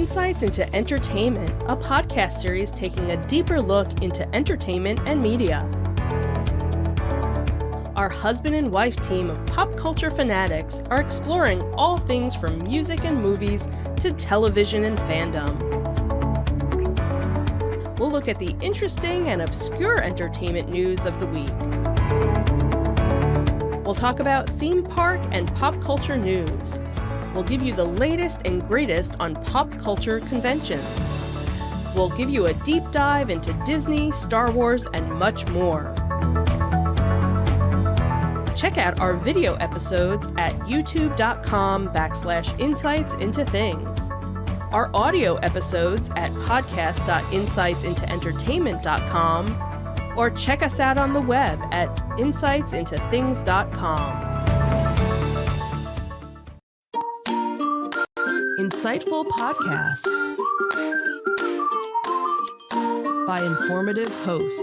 Insights into Entertainment, a podcast series taking a deeper look into entertainment and media. Our husband and wife team of pop culture fanatics are exploring all things from music and movies to television and fandom. We'll look at the interesting and obscure entertainment news of the week. We'll talk about theme park and pop culture news. We'll give you the latest and greatest on pop culture conventions. We'll give you a deep dive into Disney, Star Wars, and much more. Check out our video episodes at youtube.com/insightsintothings. Our audio episodes at podcast.insightsintoentertainment.com, or check us out on the web at insightsintothings.com. Insightful podcasts by informative hosts.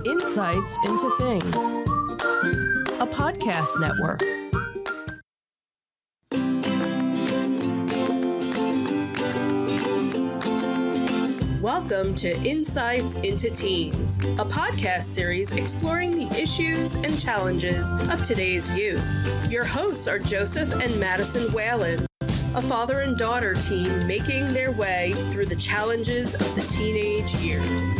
Insights into Things, a podcast network. Welcome to Insights into Teens, a podcast series exploring the issues and challenges of today's youth. Your hosts are Joseph and Madison Whalen, a father and daughter team making their way through the challenges of the teenage years.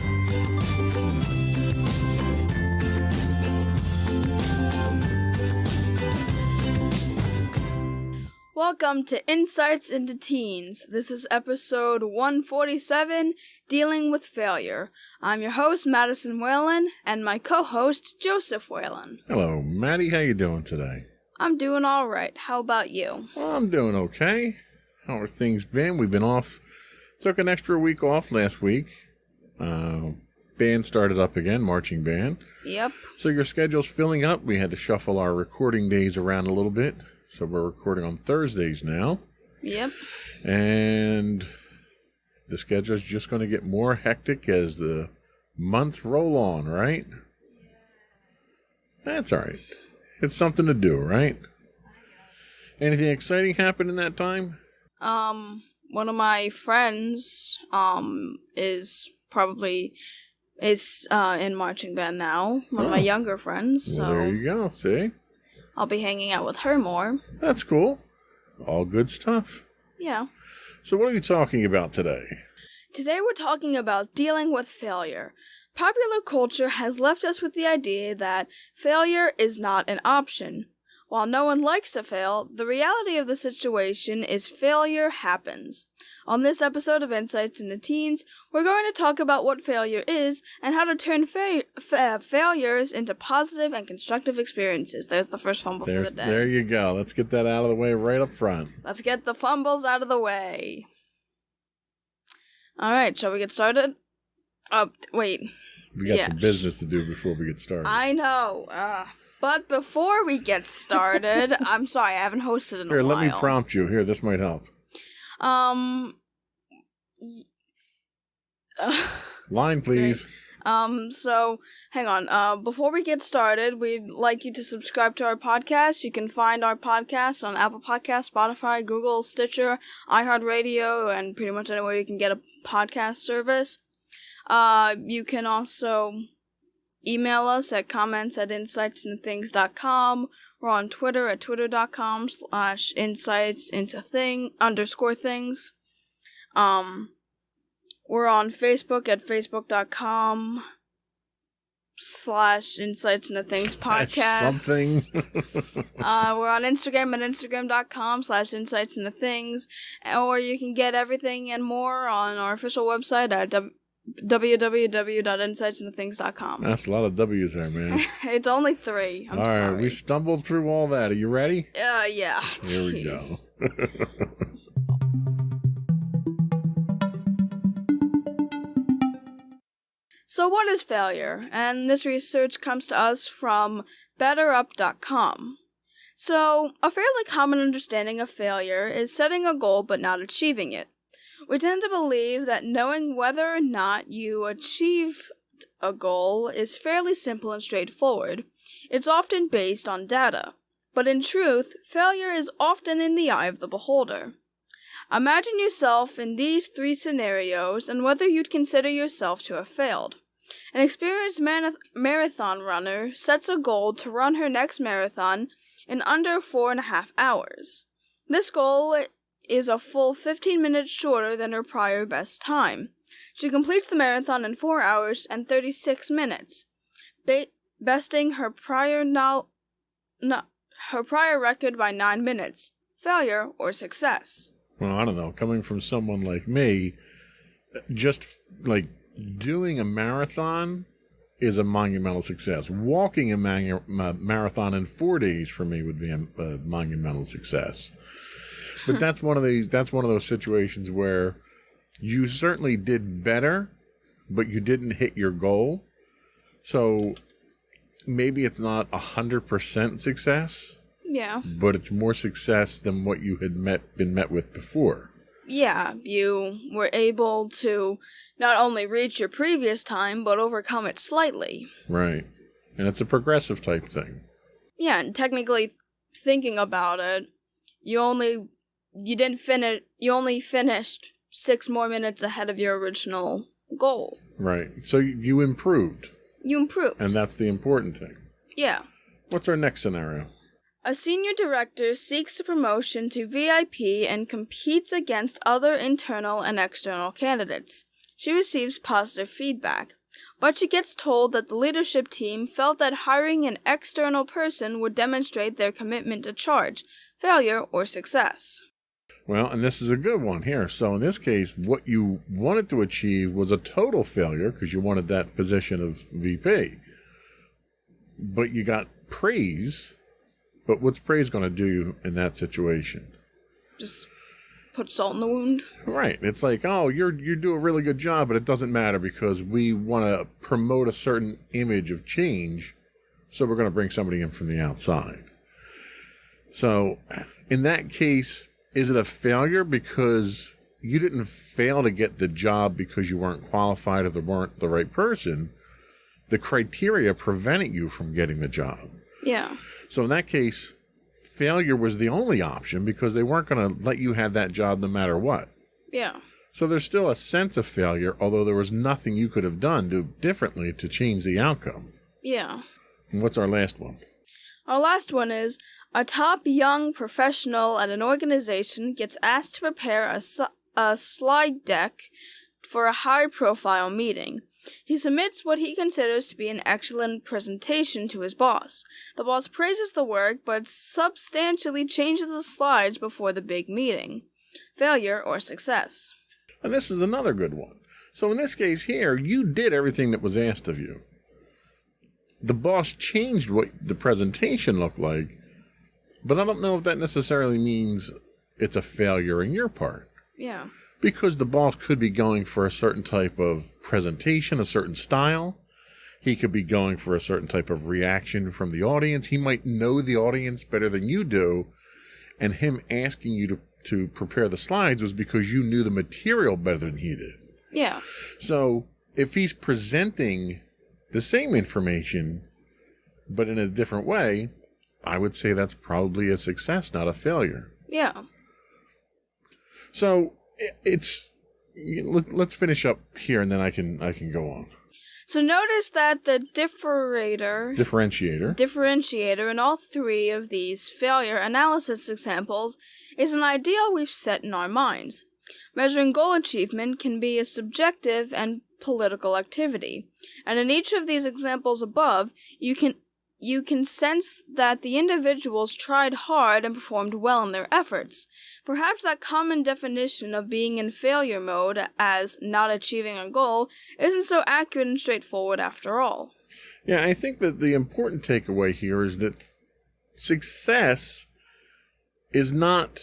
Welcome to Insights into Teens. This is episode 147, Dealing with Failure. I'm your host, Madison Whalen, and my co-host, Joseph Whalen. Hello, Maddie. How you doing today? I'm doing all right. How about you? Well, I'm doing okay. How are things been? We've been off. Took an extra week off last week. Band started up again, marching band. Yep. So your schedule's filling up. We had to shuffle our recording days around a little bit. So we're recording on Thursdays now. Yep. And the schedule's just going to get more hectic as the months roll on, right? That's all right. It's something to do, right? Anything exciting happen in that time? One of my friends, is in marching band now. One of my younger friends, so. Well, there you go, see? I'll be hanging out with her more. That's cool. All good stuff. Yeah. So what are we talking about today? Today we're talking about dealing with failure. Popular culture has left us with the idea that failure is not an option. While no one likes to fail, the reality of the situation is failure happens. On this episode of Insights into Teens, we're going to talk about what failure is and how to turn failures into positive and constructive experiences. There's the first fumble for the day. There you go. Let's get that out of the way right up front. Let's get the fumbles out of the way. All right, shall we get started? Wait. We got some business to do before we get started. I know. But before we get started, I'm sorry, I haven't hosted in a while. Here, let me prompt you. Here, this might help. Line, please. Okay. So, hang on. Before we get started, we'd like you to subscribe to our podcast. You can find our podcast on Apple Podcasts, Spotify, Google, Stitcher, iHeartRadio, and pretty much anywhere you can get a podcast service. You can also email us at comments@insightsintothings.com. We're on Twitter at twitter.com/insightsinto_things. We're on Facebook at facebook.com/insightsintothingspodcast. Something. We're on Instagram at instagram.com/insightsintothings. Or you can get everything and more on our official website at www.insightsintothings.com. That's a lot of W's there, man. It's only 3. I'm sorry. All right, we stumbled through all that. Are you ready? Yeah. Here we go. So what is failure? And this research comes to us from betterup.com. So, a fairly common understanding of failure is setting a goal but not achieving it. We tend to believe that knowing whether or not you achieve a goal is fairly simple and straightforward. It's often based on data. But in truth, failure is often in the eye of the beholder. Imagine yourself in these 3 scenarios and whether you'd consider yourself to have failed. An experienced marathon runner sets a goal to run her next marathon in under 4.5 hours. This goal is a full 15 minutes shorter than her prior best time. She completes the marathon in 4 hours and 36 minutes, besting her prior record by 9 minutes. Failure or success? Well, I don't know. Coming from someone like me, just like doing a marathon is a monumental success. Walking a marathon in 4 days for me would be a monumental success. But that's one of those situations where you certainly did better, but you didn't hit your goal. So maybe it's not 100% success. Yeah. But it's more success than what you had been met with before. Yeah, you were able to not only reach your previous time, but overcome it slightly. Right. And it's a progressive type thing. Yeah, and technically thinking about it, you only finished 6 more minutes ahead of your original goal. Right. So you improved. You improved. And that's the important thing. Yeah. What's our next scenario? A senior director seeks a promotion to VIP and competes against other internal and external candidates. She receives positive feedback, but she gets told that the leadership team felt that hiring an external person would demonstrate their commitment to charge, failure, or success. Well, and this is a good one here. So in this case, what you wanted to achieve was a total failure because you wanted that position of VP. But you got praise. But what's praise going to do in that situation? Just put salt in the wound. Right. It's like, oh, you do a really good job, but it doesn't matter because we want to promote a certain image of change, so we're going to bring somebody in from the outside. So in that case, is it a failure because you didn't fail to get the job because you weren't qualified or they weren't the right person? The criteria prevented you from getting the job. Yeah. So in that case, failure was the only option because they weren't going to let you have that job no matter what. Yeah. So there's still a sense of failure, although there was nothing you could have done differently to change the outcome. Yeah. And what's our last one? Our last one is, a top young professional at an organization gets asked to prepare a slide deck for a high-profile meeting. He submits what he considers to be an excellent presentation to his boss. The boss praises the work, but substantially changes the slides before the big meeting. Failure or success? And this is another good one. So in this case here, you did everything that was asked of you. The boss changed what the presentation looked like, but I don't know if that necessarily means it's a failure in your part. Yeah. Because the boss could be going for a certain type of presentation, a certain style. He could be going for a certain type of reaction from the audience. He might know the audience better than you do. And him asking you to prepare the slides was because you knew the material better than he did. Yeah. So if he's presenting the same information, but in a different way, I would say that's probably a success, not a failure. Yeah. So let's finish up here, and then I can go on. So notice that the differentiator in all 3 of these failure analysis examples is an ideal we've set in our minds. Measuring goal achievement can be a subjective and political activity, and in each of these examples above, you can sense that the individuals tried hard and performed well in their efforts. Perhaps that common definition of being in failure mode as not achieving a goal isn't so accurate and straightforward after all. Yeah, I think that the important takeaway here is that success is not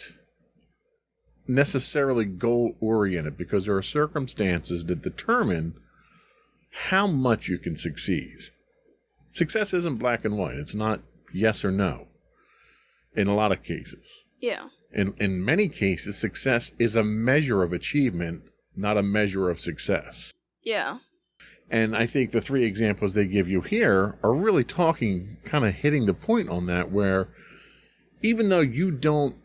necessarily goal-oriented because there are circumstances that determine how much you can succeed. Success isn't black and white. It's not yes or no in a lot of cases. Yeah. In many cases, success is a measure of achievement, not a measure of success. Yeah. And I think the three examples they give you here are really talking, kind of hitting the point on that, where even though you don't,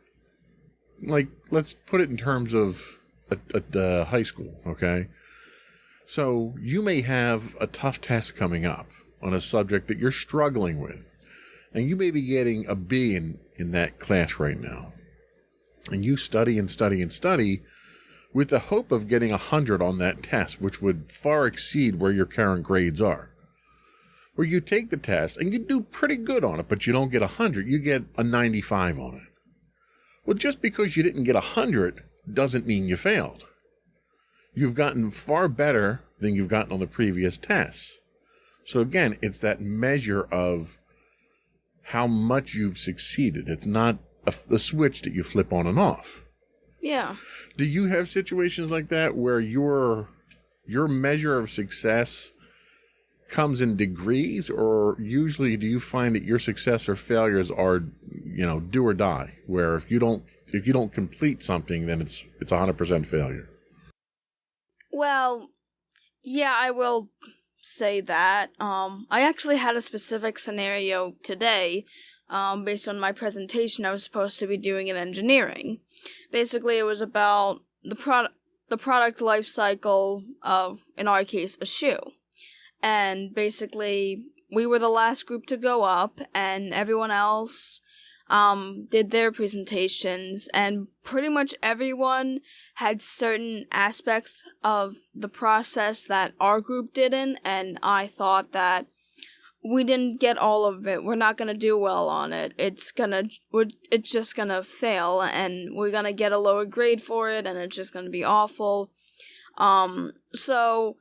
like, let's put it in terms of a high school, okay? So you may have a tough test coming up on a subject that you're struggling with, and you may be getting a B in that class right now. And you study and study and study with the hope of getting 100 on that test, which would far exceed where your current grades are. Where you take the test and you do pretty good on it, but you don't get 100, you get a 95 on it. Well, just because you didn't get 100 doesn't mean you failed. You've gotten far better than you've gotten on the previous tests. So again, it's that measure of how much you've succeeded. It's not a switch that you flip on and off. Yeah. Do you have situations like that where your measure of success comes in degrees, or usually do you find that your success or failures are, do or die, where if you don't complete something, then it's 100% failure? Well, yeah, I will say that. I actually had a specific scenario today, based on my presentation I was supposed to be doing in engineering. Basically, it was about the product life cycle of, in our case, a shoe. And basically, we were the last group to go up, and everyone else did their presentations, and pretty much everyone had certain aspects of the process that our group didn't, and I thought that we didn't get all of it. We're not gonna do well on it. It's just gonna fail, and we're gonna get a lower grade for it, and it's just gonna be awful. So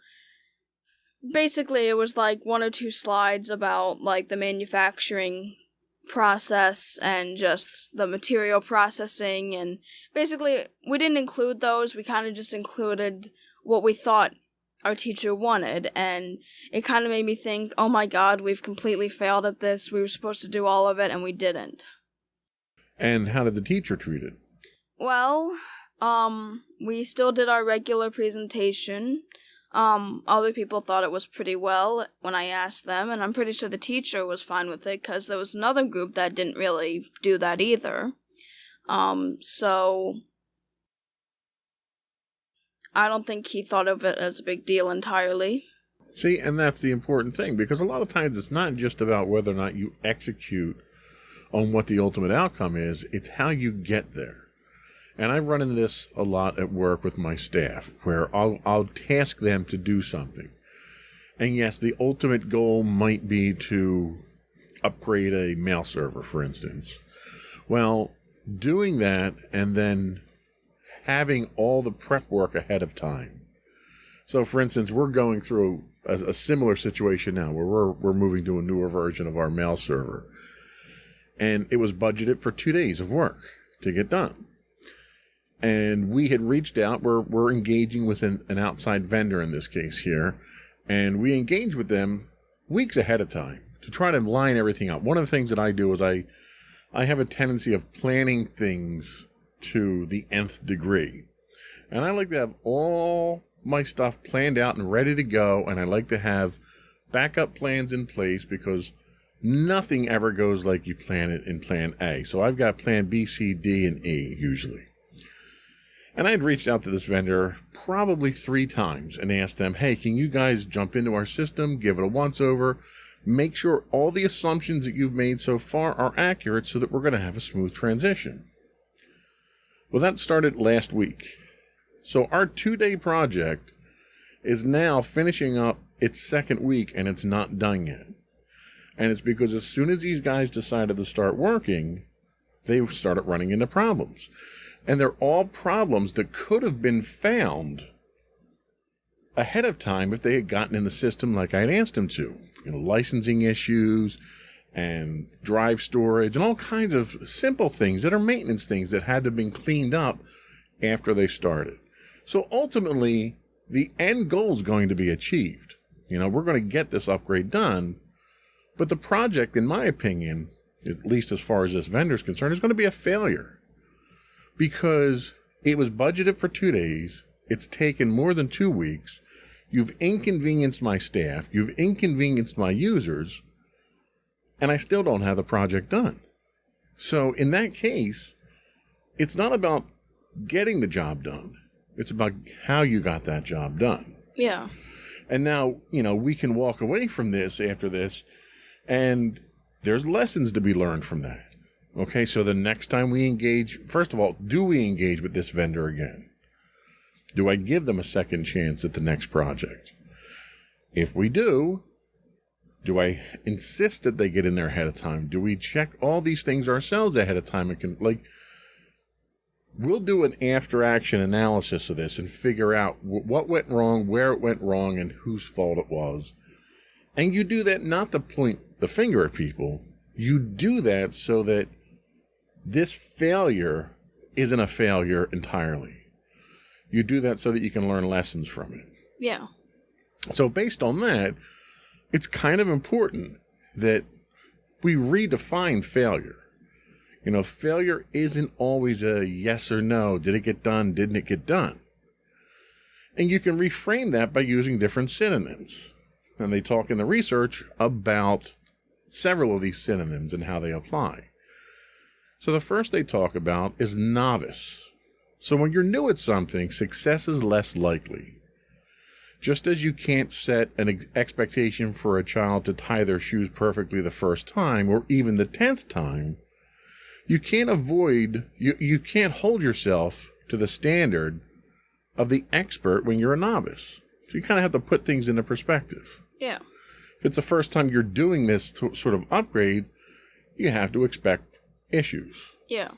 basically, it was like 1 or 2 slides about like the manufacturing process and just the material processing, and basically we didn't include those. We kind of just included what we thought our teacher wanted, and it kind of made me think, oh my god, we've completely failed at this. We were supposed to do all of it and we didn't. And how did the teacher treat it? Well, we still did our regular presentation. Other people thought it was pretty well when I asked them, and I'm pretty sure the teacher was fine with it, because there was another group that didn't really do that either. So I don't think he thought of it as a big deal entirely. See, and that's the important thing, because a lot of times it's not just about whether or not you execute on what the ultimate outcome is, it's how you get there. And I've run into this a lot at work with my staff, where I'll task them to do something. And yes, the ultimate goal might be to upgrade a mail server, for instance. Well, doing that and then having all the prep work ahead of time. So, for instance, we're going through a similar situation now, where we're moving to a newer version of our mail server. And it was budgeted for 2 days of work to get done. And we had reached out, we're engaging with an outside vendor in this case here, and we engaged with them weeks ahead of time to try to line everything up. One of the things that I do is I have a tendency of planning things to the nth degree. And I like to have all my stuff planned out and ready to go, and I like to have backup plans in place, because nothing ever goes like you plan it in plan A. So I've got plan B, C, D, and E usually. And I had reached out to this vendor probably 3 times and asked them, hey, can you guys jump into our system, give it a once-over, make sure all the assumptions that you've made so far are accurate so that we're going to have a smooth transition. Well, that started last week. So our 2-day project is now finishing up its 2nd week, and it's not done yet. And it's because as soon as these guys decided to start working, they started running into problems. And they're all problems that could have been found ahead of time if they had gotten in the system like I'd asked them to. Licensing issues and drive storage and all kinds of simple things that are maintenance things that had to have been cleaned up after they started. So ultimately, the end goal is going to be achieved. We're going to get this upgrade done, but the project, in my opinion, at least as far as this vendor is concerned, is going to be a failure. Because it was budgeted for 2 days, it's taken more than 2 weeks, You've inconvenienced my staff, you've inconvenienced my users, and I still don't have the project done. So in that case, it's not about getting the job done. It's about how you got that job done. Yeah. And now, we can walk away from this after this, and there's lessons to be learned from that. Okay, so the next time we engage, first of all, do we engage with this vendor again? Do I give them a second chance at the next project? If we do I insist that they get in there ahead of time? Do we check all these things ourselves ahead of time? We'll do an after-action analysis of this and figure out what went wrong, where it went wrong, and whose fault it was. And you do that not to point the finger at people. You do that so that this failure isn't a failure entirely. You do that so that you can learn lessons from it. Yeah. So based on that, it's kind of important that we redefine failure. Failure isn't always a yes or no. Did it get done? Didn't it get done? And you can reframe that by using different synonyms. And they talk in the research about several of these synonyms and how they apply. So the first they talk about is novice. So when you're new at something, success is less likely. Just as you can't set an expectation for a child to tie their shoes perfectly the first time or even the 10th time, you can't hold yourself to the standard of the expert when you're a novice. So you kind of have to put things into perspective. Yeah. If it's the first time you're doing this sort of upgrade, you have to expect issues. Yeah.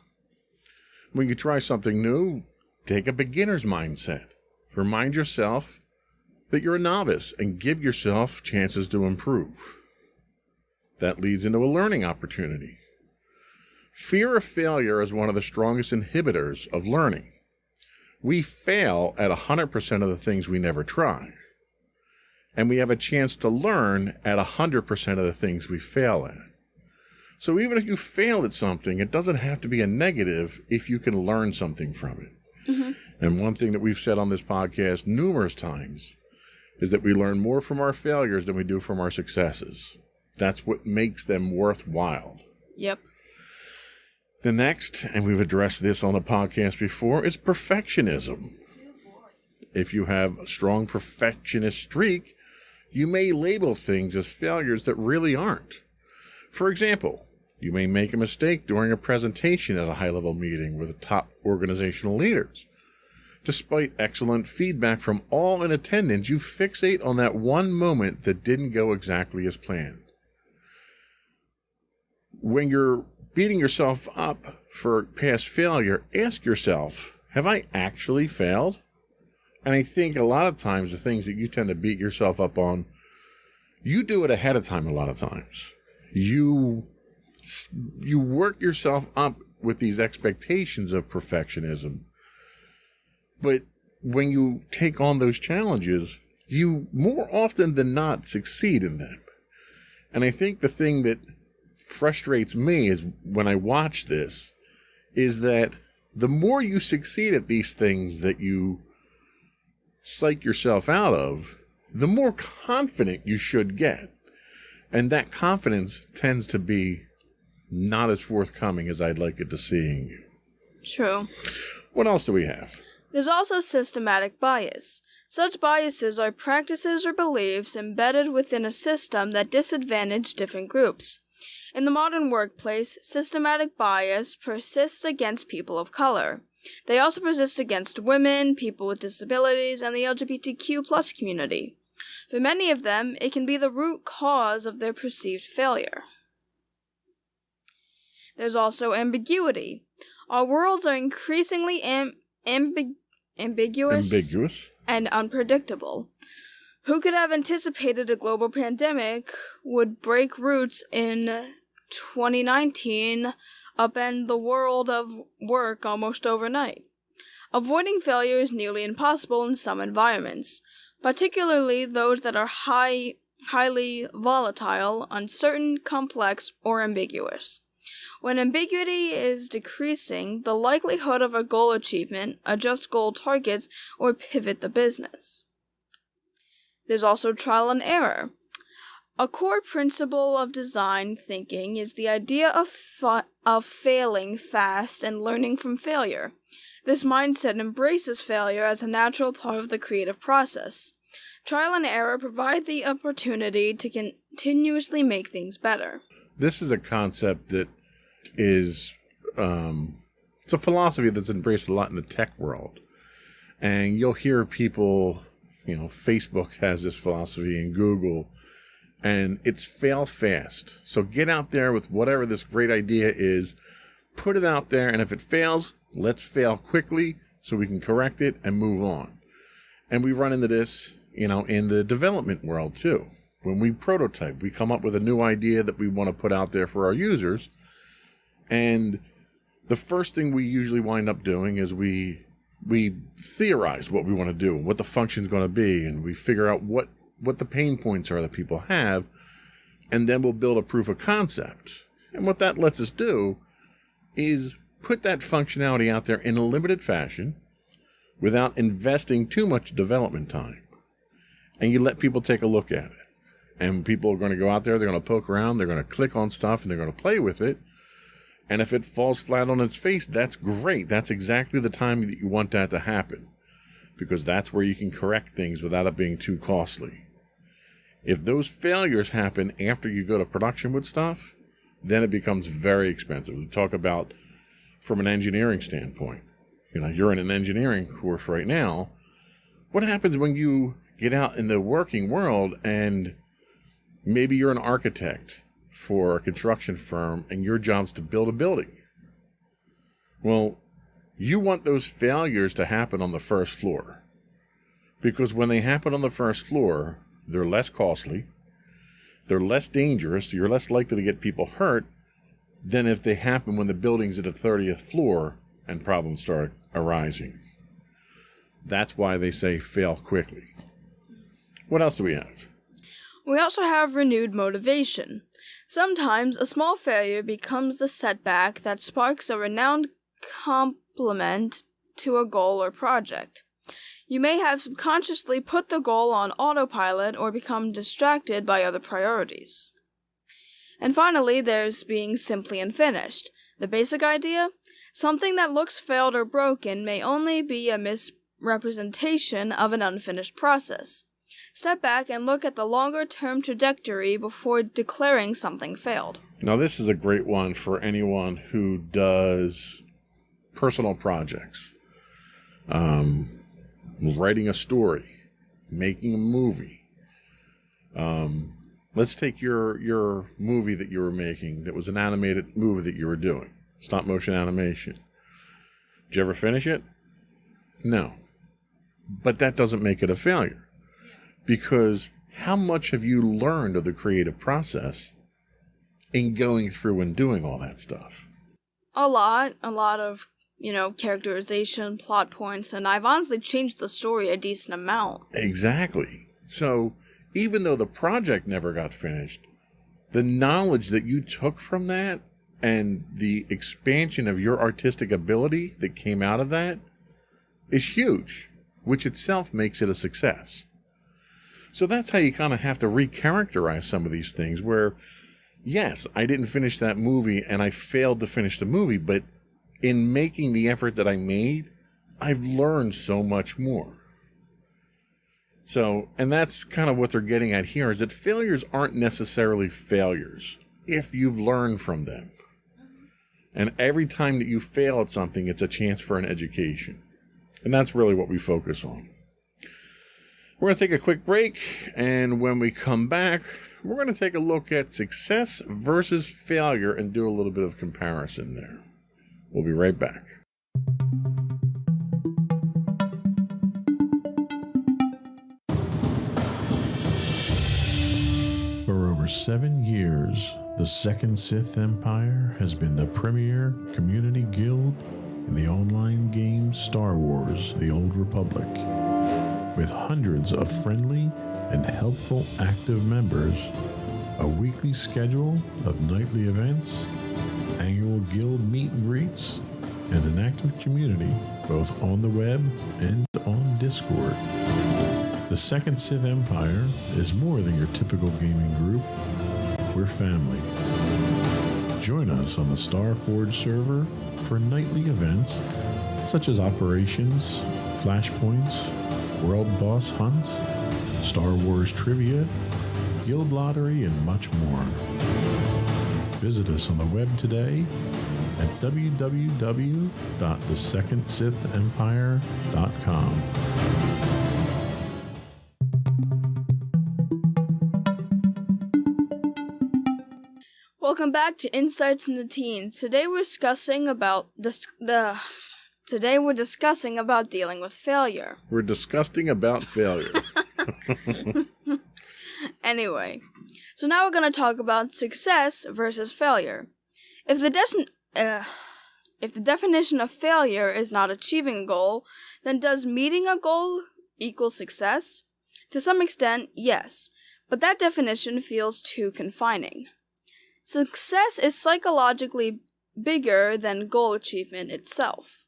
When you try something new, take a beginner's mindset. Remind yourself that you're a novice and give yourself chances to improve. That leads into a learning opportunity. Fear of failure is one of the strongest inhibitors of learning. We fail at 100% of the things we never try. And we have a chance to learn at 100% of the things we fail at. So even if you fail at something, it doesn't have to be a negative if you can learn something from it. Mm-hmm. And one thing that we've said on this podcast numerous times is that we learn more from our failures than we do from our successes. That's what makes them worthwhile. Yep. The next, and we've addressed this on the podcast before, is perfectionism. If you have a strong perfectionist streak, you may label things as failures that really aren't. For example, you may make a mistake during a presentation at a high-level meeting with the top organizational leaders. Despite excellent feedback from all in attendance, you fixate on that one moment that didn't go exactly as planned. When you're beating yourself up for past failure, ask yourself, have I actually failed? And I think a lot of times the things that you tend to beat yourself up on, you do it ahead of time a lot of times. You work yourself up with these expectations of perfectionism. But when you take on those challenges, you more often than not succeed in them. And I think the thing that frustrates me is when I watch this is that the more you succeed at these things that you psych yourself out of, the more confident you should get. And that confidence tends to be not as forthcoming as I'd like it to seeing you. True. What else do we have? There's also systematic bias. Such biases are practices or beliefs embedded within a system that disadvantage different groups. In the modern workplace, systematic bias persists against people of color. They also persist against women, people with disabilities, and the LGBTQ+ community. For many of them, it can be the root cause of their perceived failure. There's also ambiguity. Our worlds are increasingly ambiguous and unpredictable. Who could have anticipated a global pandemic would break roots in 2019, upend the world of work almost overnight? Avoiding failure is nearly impossible in some environments, particularly those that are highly volatile, uncertain, complex, or ambiguous. When ambiguity is decreasing, the likelihood of a goal achievement, adjust goal targets, or pivot the business. There's also trial and error. A core principle of design thinking is the idea of failing fast and learning from failure. This mindset embraces failure as a natural part of the creative process. Trial and error provide the opportunity to continuously make things better. This is a concept that is, it's a philosophy that's embraced a lot in the tech world. And you'll hear people, Facebook has this philosophy and Google, and it's fail fast. So get out there with whatever this great idea is, put it out there, and if it fails, let's fail quickly so we can correct it and move on. And we run into this, in the development world too. When we prototype, we come up with a new idea that we want to put out there for our users. And the first thing we usually wind up doing is we theorize what we want to do and what the function's going to be, and we figure out what the pain points are that people have, and then we'll build a proof of concept. And what that lets us do is put that functionality out there in a limited fashion without investing too much development time. And you let people take a look at it. And people are going to go out there, they're going to poke around, they're going to click on stuff, and they're going to play with it. And if it falls flat on its face, that's great. That's exactly the time that you want that to happen, because that's where you can correct things without it being too costly. If those failures happen after you go to production with stuff, then it becomes very expensive. We talk about from an engineering standpoint. You're in an engineering course right now. What happens when you get out in the working world and maybe you're an architect for a construction firm and your job's to build a building? Well, you want those failures to happen on the first floor, because when they happen on the first floor, they're less costly, they're less dangerous, you're less likely to get people hurt than if they happen when the building's at the 30th floor and problems start arising. That's why they say fail quickly. What else do we have? We also have renewed motivation. Sometimes a small failure becomes the setback that sparks a renowned complement to a goal or project. You may have subconsciously put the goal on autopilot or become distracted by other priorities. And finally, there's being simply unfinished. The basic idea? Something that looks failed or broken may only be a misrepresentation of an unfinished process. Step back and look at the longer-term trajectory before declaring something failed. Now, this is a great one for anyone who does personal projects. Writing a story, making a movie. Let's take your movie that you were making that was an animated movie that you were doing, stop motion animation. Did you ever finish it? No. But that doesn't make it a failure, because how much have you learned of the creative process in going through and doing all that stuff? A lot of characterization, plot points, and I've honestly changed the story a decent amount. Exactly. So even though the project never got finished, the knowledge that you took from that and the expansion of your artistic ability that came out of that is huge, which itself makes it a success. So that's how you kind of have to recharacterize some of these things where, yes, I didn't finish that movie and I failed to finish the movie, but in making the effort that I made, I've learned so much more. So, and that's kind of what they're getting at here, is that failures aren't necessarily failures if you've learned from them. And every time that you fail at something, it's a chance for an education. And that's really what we focus on. We're going to take a quick break, and when we come back, we're going to take a look at success versus failure and do a little bit of comparison there. We'll be right back. For over 7 years, the Second Sith Empire has been the premier community guild in the online game Star Wars: The Old Republic. With hundreds of friendly and helpful active members, a weekly schedule of nightly events, annual guild meet and greets, and an active community both on the web and on Discord. The Second Sith Empire is more than your typical gaming group. We're family. Join us on the Starforge server for nightly events such as operations, flashpoints, world boss hunts, Star Wars trivia, guild lottery, and much more. Visit us on the web today at www.thesecondsithempire.com. Welcome back to Insights into Teens. Today we're discussing about dealing with failure. We're disgusting about failure. Anyway, so now we're going to talk about success versus failure. If the definition of failure is not achieving a goal, then does meeting a goal equal success? To some extent, yes, but that definition feels too confining. Success is psychologically bigger than goal achievement itself.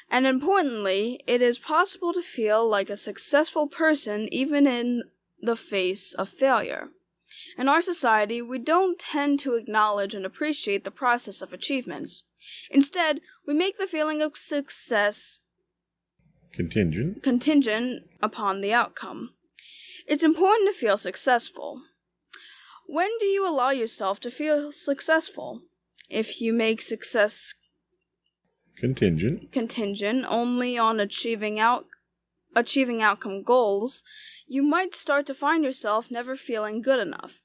And importantly, it is possible to feel like a successful person even in the face of failure. In our society, we don't tend to acknowledge and appreciate the process of achievements. Instead, we make the feeling of success contingent upon the outcome. It's important to feel successful. When do you allow yourself to feel successful? If you make success contingent only on achieving outcome goals, you might start to find yourself never feeling good enough.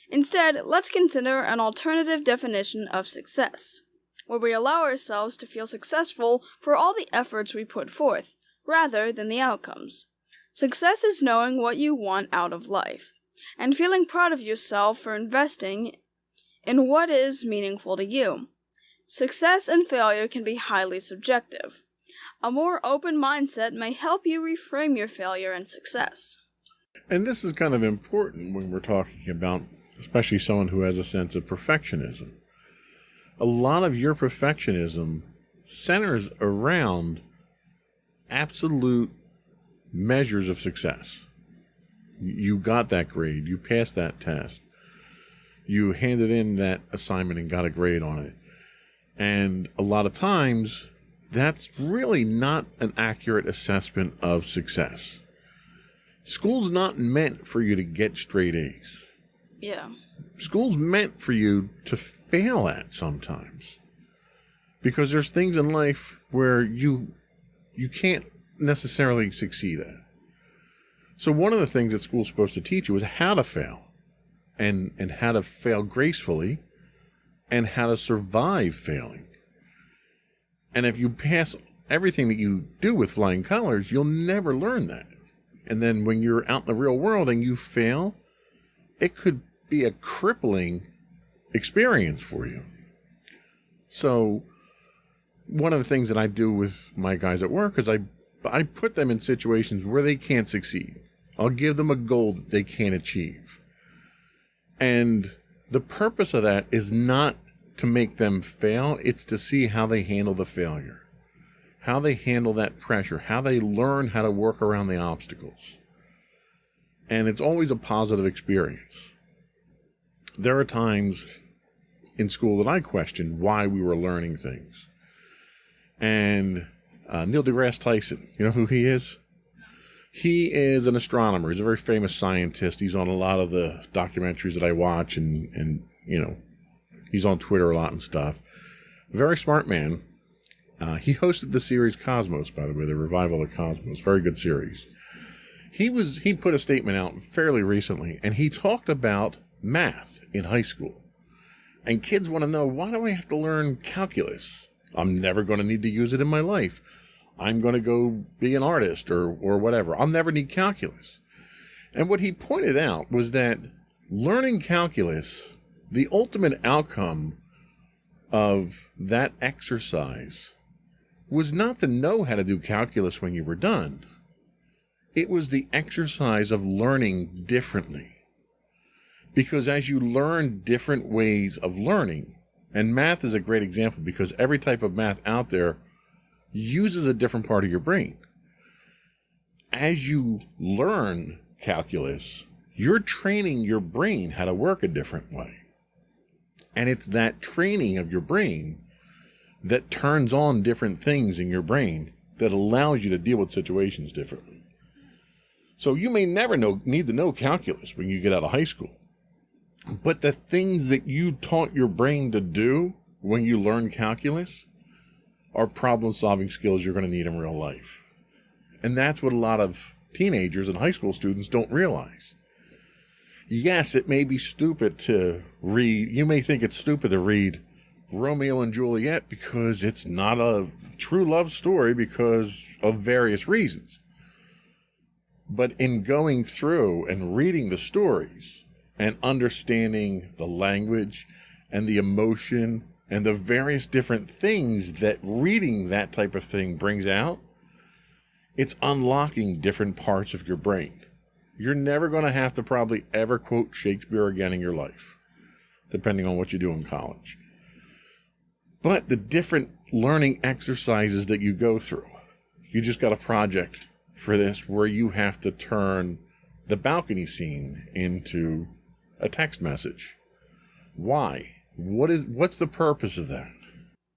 Instead, let's consider an alternative definition of success, where we allow ourselves to feel successful for all the efforts we put forth, rather than the outcomes. Success is knowing what you want out of life, and feeling proud of yourself for investing in what is meaningful to you. Success and failure can be highly subjective. A more open mindset may help you reframe your failure and success. And this is kind of important when we're talking about, especially someone who has a sense of perfectionism. A lot of your perfectionism centers around absolute measures of success. You got that grade, you passed that test, you handed in that assignment and got a grade on it. And a lot of times, that's really not an accurate assessment of success. School's not meant for you to get straight A's. Yeah. School's meant for you to fail at sometimes. Because there's things in life where you can't necessarily succeed at. So one of the things that school's supposed to teach you is how to fail. And how to fail gracefully. And how to survive failing. And if you pass everything that you do with flying colors, you'll never learn that. And then when you're out in the real world and you fail, it could be a crippling experience for you. So one of the things that I do with my guys at work is I put them in situations where they can't succeed. I'll give them a goal that they can't achieve. And the purpose of that is not to make them fail, it's to see how they handle the failure. How they handle that pressure, how they learn how to work around the obstacles. And it's always a positive experience. There are times in school that I questioned why we were learning things. And Neil deGrasse Tyson, you know who he is? He is an astronomer. He's a very famous scientist. He's on a lot of the documentaries that I watch and you know, he's on Twitter a lot and stuff. Very smart man. He hosted the series Cosmos, by the way, the revival of Cosmos. Very good series. He put a statement out fairly recently, and he talked about math in high school. And kids want to know, why do I have to learn calculus? I'm never going to need to use it in my life. I'm going to go be an artist or whatever. I'll never need calculus. And what he pointed out was that learning calculus, the ultimate outcome of that exercise was not to know how to do calculus when you were done. It was the exercise of learning differently. Because as you learn different ways of learning, and math is a great example because every type of math out there uses a different part of your brain. as you learn calculus, you're training your brain how to work a different way. And it's that training of your brain that turns on different things in your brain that allows you to deal with situations differently. So you may never need to know calculus when you get out of high school. But the things that you taught your brain to do when you learn calculus are problem-solving skills you're going to need in real life. And that's what a lot of teenagers and high school students don't realize. Yes, it may be stupid to read. You may think it's stupid to read Romeo and Juliet because it's not a true love story because of various reasons. But in going through and reading the stories and understanding the language and the emotion and the various different things that reading that type of thing brings out, it's unlocking different parts of your brain. You're never going to have to probably ever quote Shakespeare again in your life, depending on what you do in college. But the different learning exercises that you go through, you just got a project for this where you have to turn the balcony scene into a text message. Why? What's the purpose of that?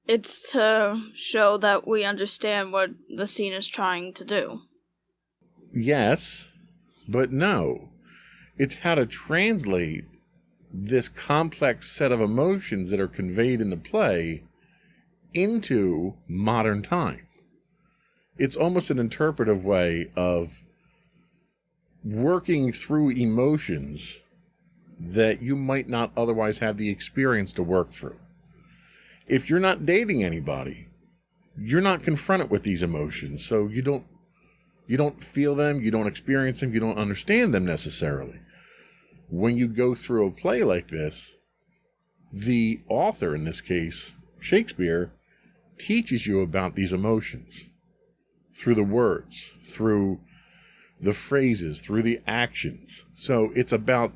It's to show that we understand what the scene is trying to do. Yes, but no. It's how to translate this complex set of emotions that are conveyed in the play into modern time. It's almost an interpretive way of working through emotions that you might not otherwise have the experience to work through. If you're not dating anybody, you're not confronted with these emotions, so you don't feel them, you don't experience them, you don't understand them necessarily. When you go through a play like this, the author, in this case, Shakespeare, teaches you about these emotions through the words, through the phrases, through the actions. So it's about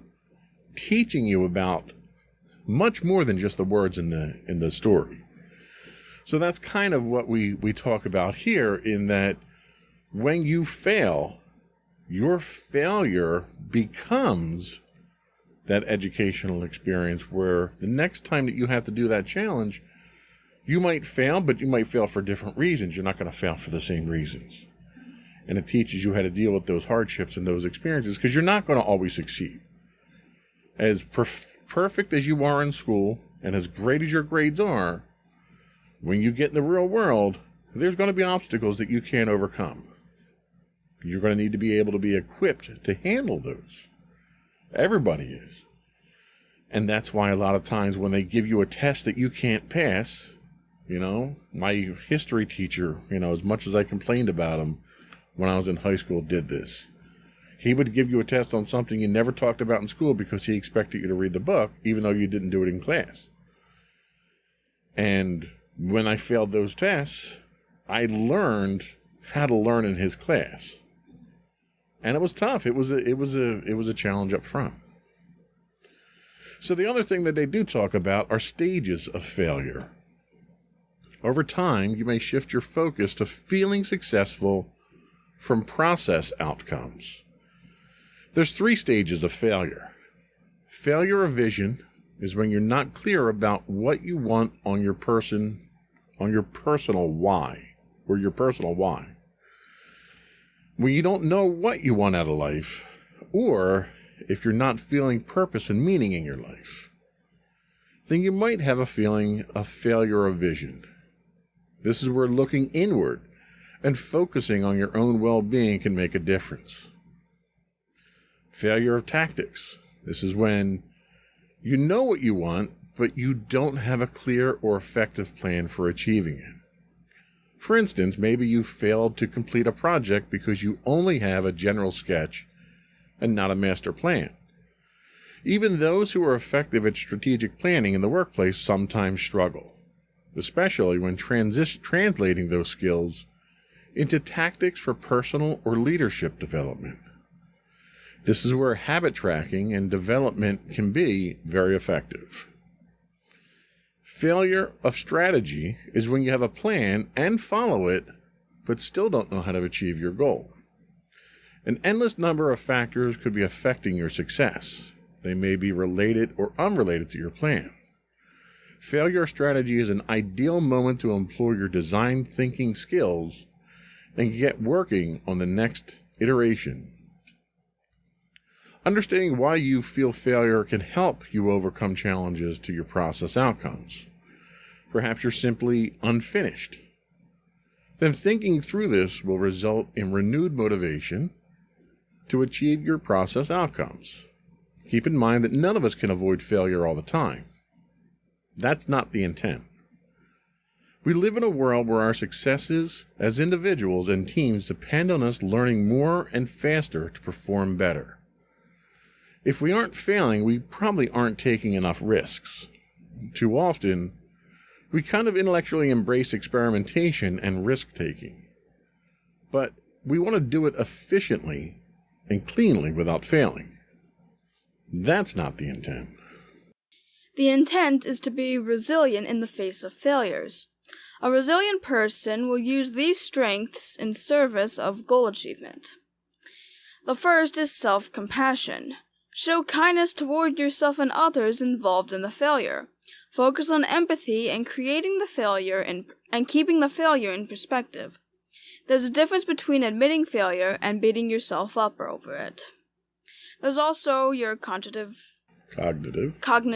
teaching you about much more than just the words in the story. So that's kind of what we talk about here, in that when you fail, your failure becomes that educational experience where the next time that you have to do that challenge, you might fail, but you might fail for different reasons. You're not going to fail for the same reasons. And it teaches you how to deal with those hardships and those experiences, because you're not going to always succeed. As perfect as you are in school and as great as your grades are, when you get in the real world, there's going to be obstacles that you can't overcome. You're going to need to be able to be equipped to handle those. Everybody is. And that's why a lot of times when they give you a test that you can't pass, my history teacher, as much as I complained about him when I was in high school, did this. He would give you a test on something you never talked about in school because he expected you to read the book, even though you didn't do it in class. And when I failed those tests, I learned how to learn in his class. And it was tough. It was a challenge up front. So the other thing that they do talk about are stages of failure. Over time, you may shift your focus to feeling successful from process outcomes. There's 3 stages of failure. Failure of vision is when you're not clear about what you want on your personal why, or your personal why. When you don't know what you want out of life, or if you're not feeling purpose and meaning in your life, then you might have a feeling of failure of vision. This is where looking inward and focusing on your own well-being can make a difference. Failure of tactics. This is when you know what you want, but you don't have a clear or effective plan for achieving it. For instance, maybe you failed to complete a project because you only have a general sketch and not a master plan. Even those who are effective at strategic planning in the workplace sometimes struggle, especially when translating those skills into tactics for personal or leadership development. This is where habit tracking and development can be very effective. Failure of strategy is when you have a plan and follow it, but still don't know how to achieve your goal. An endless number of factors could be affecting your success. They may be related or unrelated to your plan. Failure strategy is an ideal moment to employ your design thinking skills and get working on the next iteration. Understanding why you feel failure can help you overcome challenges to your process outcomes. Perhaps you're simply unfinished. Then thinking through this will result in renewed motivation to achieve your process outcomes. Keep in mind that none of us can avoid failure all the time. That's not the intent. We live in a world where our successes as individuals and teams depend on us learning more and faster to perform better. If we aren't failing, we probably aren't taking enough risks. Too often, we kind of intellectually embrace experimentation and risk-taking. But we want to do it efficiently and cleanly without failing. That's not the intent. The intent is to be resilient in the face of failures. A resilient person will use these strengths in service of goal achievement. The first is self-compassion. Show kindness toward yourself and others involved in the failure. Focus on empathy and creating the failure and keeping the failure in perspective. There's a difference between admitting failure and beating yourself up over it. There's also your cognitive agility.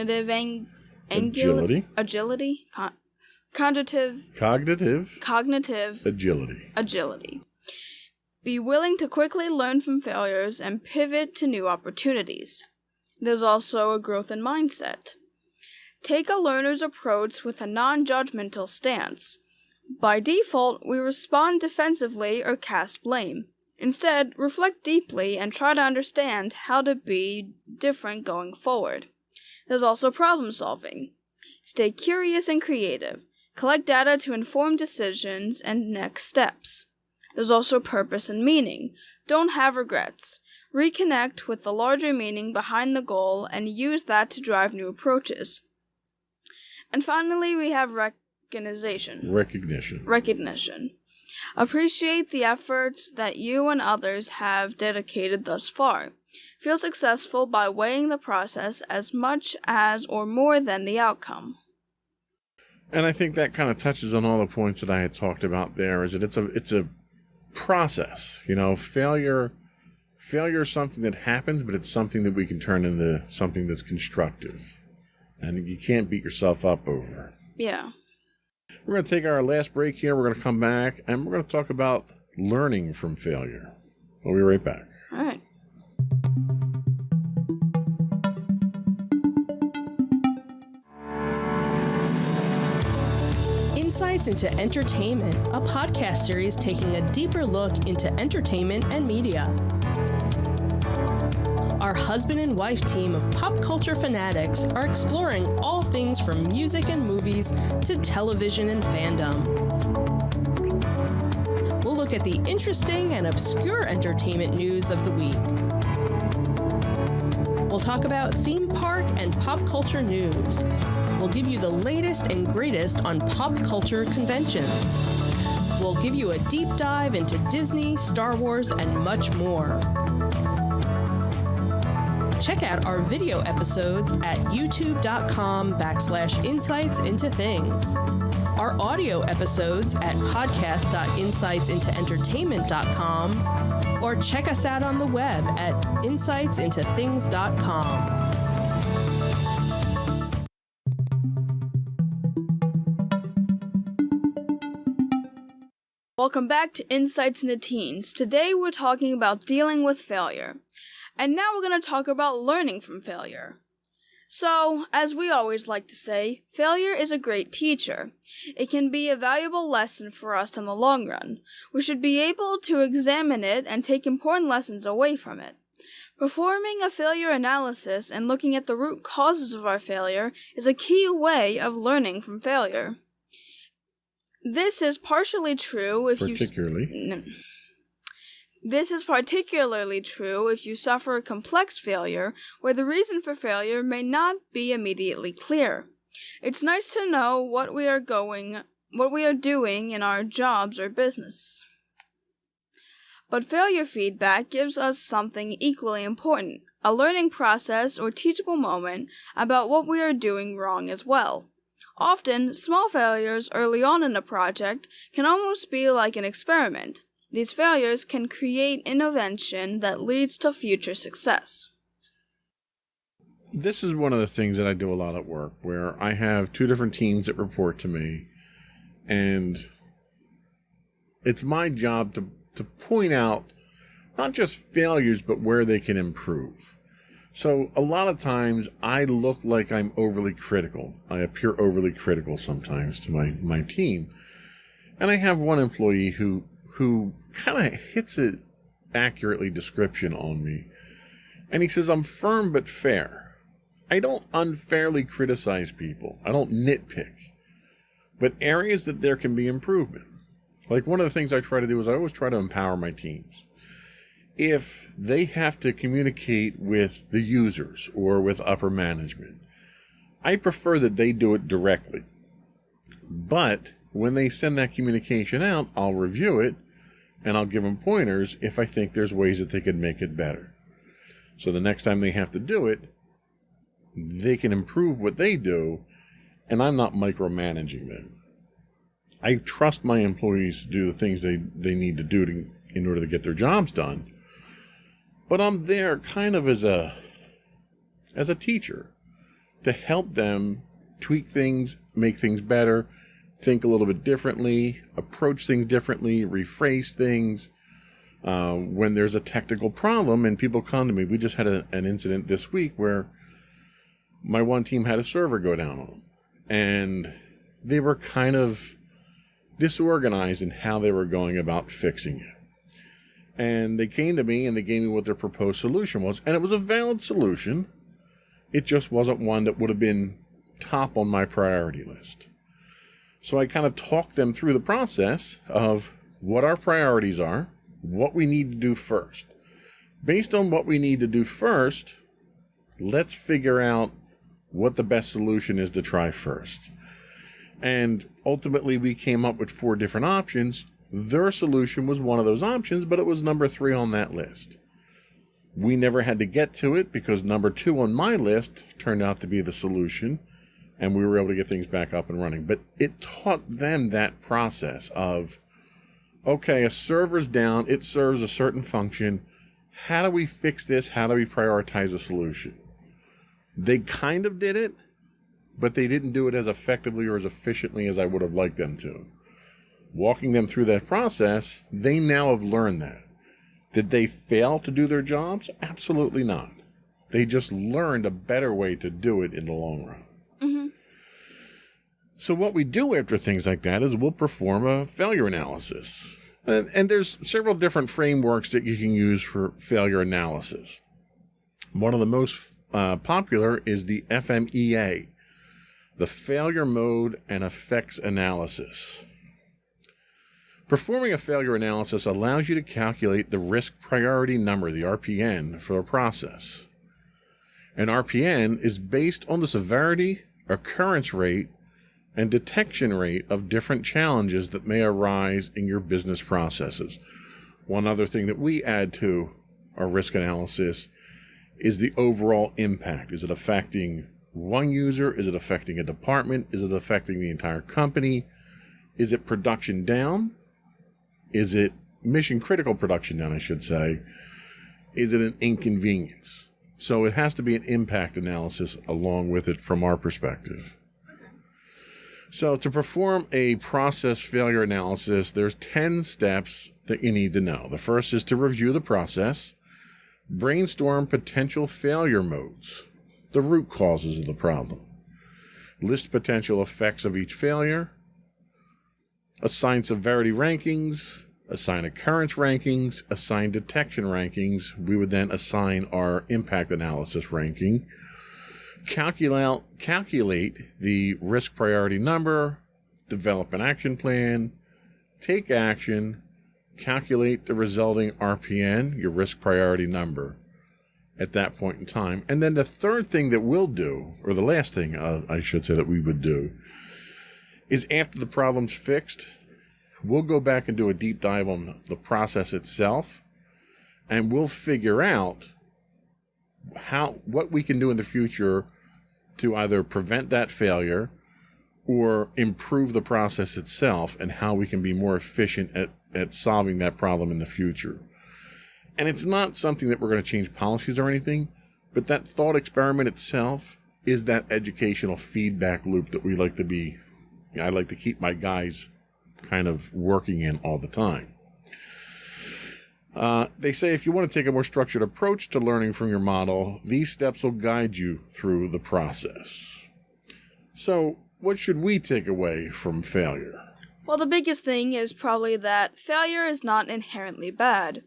Be willing to quickly learn from failures and pivot to new opportunities. There's also a growth in mindset. Take a learner's approach with a non-judgmental stance. By default, we respond defensively or cast blame. Instead, reflect deeply and try to understand how to be different going forward. There's also problem solving. Stay curious and creative. Collect data to inform decisions and next steps. There's also purpose and meaning. Don't have regrets. Reconnect with the larger meaning behind the goal and use that to drive new approaches. And finally, we have recognition. Appreciate the efforts that you and others have dedicated thus far. Feel successful by weighing the process as much as or more than the outcome. And I think that kind of touches on all the points that I had talked about there, is that it's a process. Failure is something that happens, but it's something that we can turn into something that's constructive. And you can't beat yourself up over. Yeah. We're going to take our last break here. We're going to come back, and we're going to talk about learning from failure. We'll be right back. All right. Insights into Entertainment, a podcast series taking a deeper look into entertainment and media. Our husband and wife team of pop culture fanatics are exploring all things from music and movies to television and fandom. We'll look at the interesting and obscure entertainment news of the week. We'll talk about theme park and pop culture news. We'll give you the latest and greatest on pop culture conventions. We'll give you a deep dive into Disney, Star Wars, and much more. Check out our video episodes at youtube.com/insightsintothings. Our audio episodes at podcast.insightsintoentertainment.com, or check us out on the web at insightsintothings.com. Welcome back to Insights into Teens. Today we're talking about dealing with failure. And now we're going to talk about learning from failure. So, as we always like to say, failure is a great teacher. It can be a valuable lesson for us in the long run. We should be able to examine it and take important lessons away from it. Performing a failure analysis and looking at the root causes of our failure is a key way of learning from failure. This is particularly true if you suffer a complex failure where the reason for failure may not be immediately clear. It's nice to know what we are doing in our jobs or business. But failure feedback gives us something equally important, a learning process or teachable moment about what we are doing wrong as well. Often, small failures early on in a project can almost be like an experiment. These failures can create intervention that leads to future success. This is one of the things that I do a lot at work, where I have 2 different teams that report to me, and it's my job to point out not just failures, but where they can improve. So a lot of times I look like I'm overly critical. I appear overly critical sometimes to my team. And I have one employee who kind of hits it accurately description on me. And he says, I'm firm but fair. I don't unfairly criticize people. I don't nitpick. But areas that there can be improvement. Like one of the things I try to do is I always try to empower my teams. If they have to communicate with the users or with upper management, I prefer that they do it directly. But when they send that communication out, I'll review it and I'll give them pointers if I think there's ways that they could make it better. So the next time they have to do it, they can improve what they do, and I'm not micromanaging them. I trust my employees to do the things they need to do in order to get their jobs done. But I'm there kind of as a teacher to help them tweak things, make things better, think a little bit differently, approach things differently, rephrase things. When there's a technical problem and people come to me, we just had an incident this week where my one team had a server go down on them. And they were kind of disorganized in how they were going about fixing it. And they came to me and they gave me what their proposed solution was. And it was a valid solution. It just wasn't one that would have been top on my priority list. So I kind of talked them through the process of what our priorities are, what we need to do first. Based on what we need to do first, let's figure out what the best solution is to try first. And ultimately we came up with 4 different options. Their solution was one of those options, but it was number 3 on that list. We never had to get to it because number 2 on my list turned out to be the solution, and we were able to get things back up and running. But it taught them that process of, okay, a server's down, it serves a certain function. How do we fix this? How do we prioritize a solution? They kind of did it, but they didn't do it as effectively or as efficiently as I would have liked them to. Walking them through that process, they now have learned that. Did they fail to do their jobs? Absolutely not. They just learned a better way to do it in the long run. Mm-hmm. So what we do after things like that is we'll perform a failure analysis. And there's several different frameworks that you can use for failure analysis. One of the most popular is the FMEA, the Failure Mode and Effects Analysis. Performing a failure analysis allows you to calculate the risk priority number, the RPN, for a process. An RPN is based on the severity, occurrence rate, and detection rate of different challenges that may arise in your business processes. One other thing that we add to our risk analysis is the overall impact. Is it affecting one user? Is it affecting a department? Is it affecting the entire company? Is it production down? Is it mission critical production down, I should say? Is it an inconvenience? So it has to be an impact analysis along with it from our perspective. So to perform a process failure analysis, there's 10 steps that you need to know. The first is to review the process, brainstorm potential failure modes, the root causes of the problem, list potential effects of each failure, assign severity rankings, assign occurrence rankings, assign detection rankings. We would then assign our impact analysis ranking, calculate the risk priority number, develop an action plan, take action, calculate the resulting RPN, your risk priority number, at that point in time. And then the third thing that we'll do, or the last thing I should say that we would do, is after the problem's fixed, we'll go back and do a deep dive on the process itself, and we'll figure out what we can do in the future to either prevent that failure or improve the process itself, and how we can be more efficient at solving that problem in the future. And it's not something that we're going to change policies or anything, but that thought experiment itself is that educational feedback loop that I like to keep my guys kind of working in all the time. They say if you want to take a more structured approach to learning from your model, these steps will guide you through the process. So, what should we take away from failure? Well, the biggest thing is probably that failure is not inherently bad.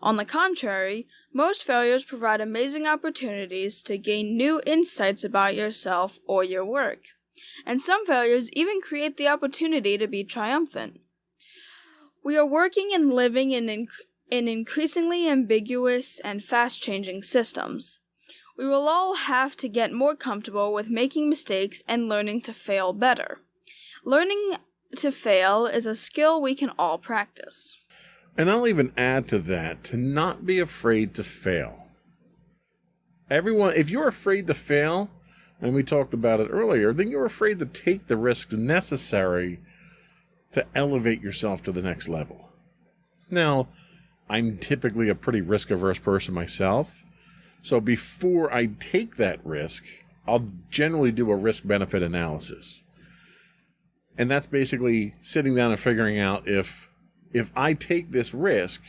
On the contrary, most failures provide amazing opportunities to gain new insights about yourself or your work. And some failures even create the opportunity to be triumphant. We are working and living in increasingly ambiguous and fast-changing systems. We will all have to get more comfortable with making mistakes and learning to fail better. Learning to fail is a skill we can all practice. And I'll even add to that, to not be afraid to fail. Everyone, if you're afraid to fail, and we talked about it earlier, then you're afraid to take the risks necessary to elevate yourself to the next level. Now, I'm typically a pretty risk-averse person myself, so before I take that risk, I'll generally do a risk-benefit analysis. And that's basically sitting down and figuring out if I take this risk,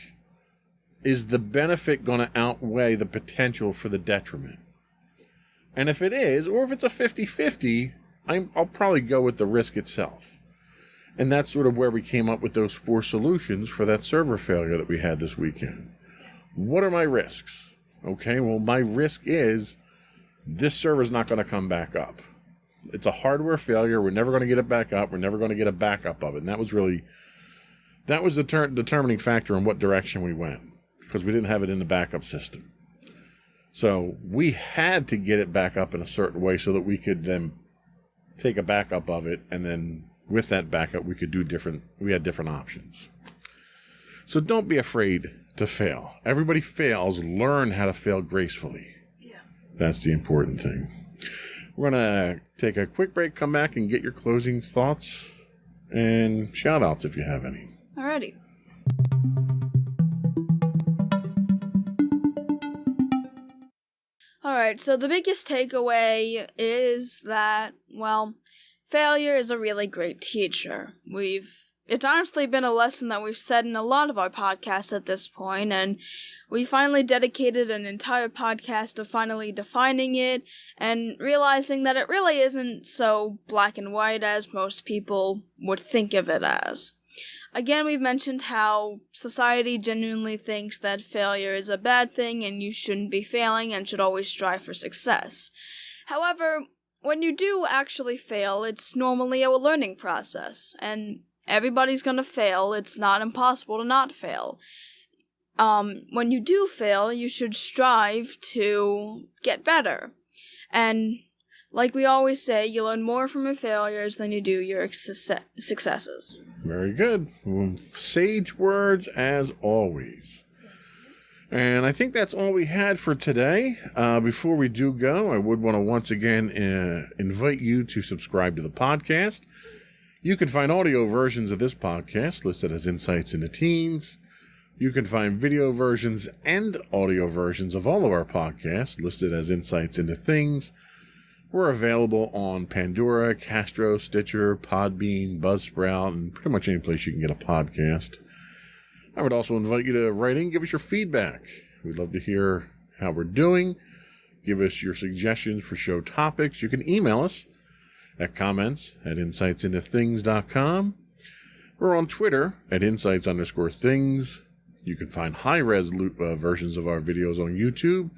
is the benefit going to outweigh the potential for the detriment? And if it is, or if it's a 50-50, I'll probably go with the risk itself. And that's sort of where we came up with those 4 solutions for that server failure that we had this weekend. What are my risks? Okay, well, my risk is this server's not going to come back up. It's a hardware failure. We're never going to get it back up. We're never going to get a backup of it. And that was the determining factor in what direction we went, because we didn't have it in the backup system. So we had to get it back up in a certain way so that we could then take a backup of it, and then with that backup we had different options. So don't be afraid to fail. Everybody fails. Learn how to fail gracefully. Yeah. That's the important thing. We're going to take a quick break, come back, and get your closing thoughts and shout-outs if you have any. Alrighty. Alright, so the biggest takeaway is that, well, failure is a really great teacher. It's honestly been a lesson that we've said in a lot of our podcasts at this point, and we finally dedicated an entire podcast to finally defining it and realizing that it really isn't so black and white as most people would think of it as. Again, we've mentioned how society genuinely thinks that failure is a bad thing and you shouldn't be failing and should always strive for success. However, when you do actually fail, it's normally a learning process, and everybody's gonna fail. It's not impossible to not fail. When you do fail, you should strive to get better. And like we always say, you learn more from your failures than you do your successes. Very good. Sage words as always. And I think that's all we had for today. Before we do go, I would want to once again invite you to subscribe to the podcast. You can find audio versions of this podcast listed as Insights into Teens. You can find video versions and audio versions of all of our podcasts listed as Insights into Things. We're available on Pandora, Castro, Stitcher, Podbean, Buzzsprout, and pretty much any place you can get a podcast. I would also invite you to write in, give us your feedback. We'd love to hear how we're doing. Give us your suggestions for show topics. You can email us at comments@insightsintothings.com. We're on Twitter at insights_things. You can find high-res versions of our videos on YouTube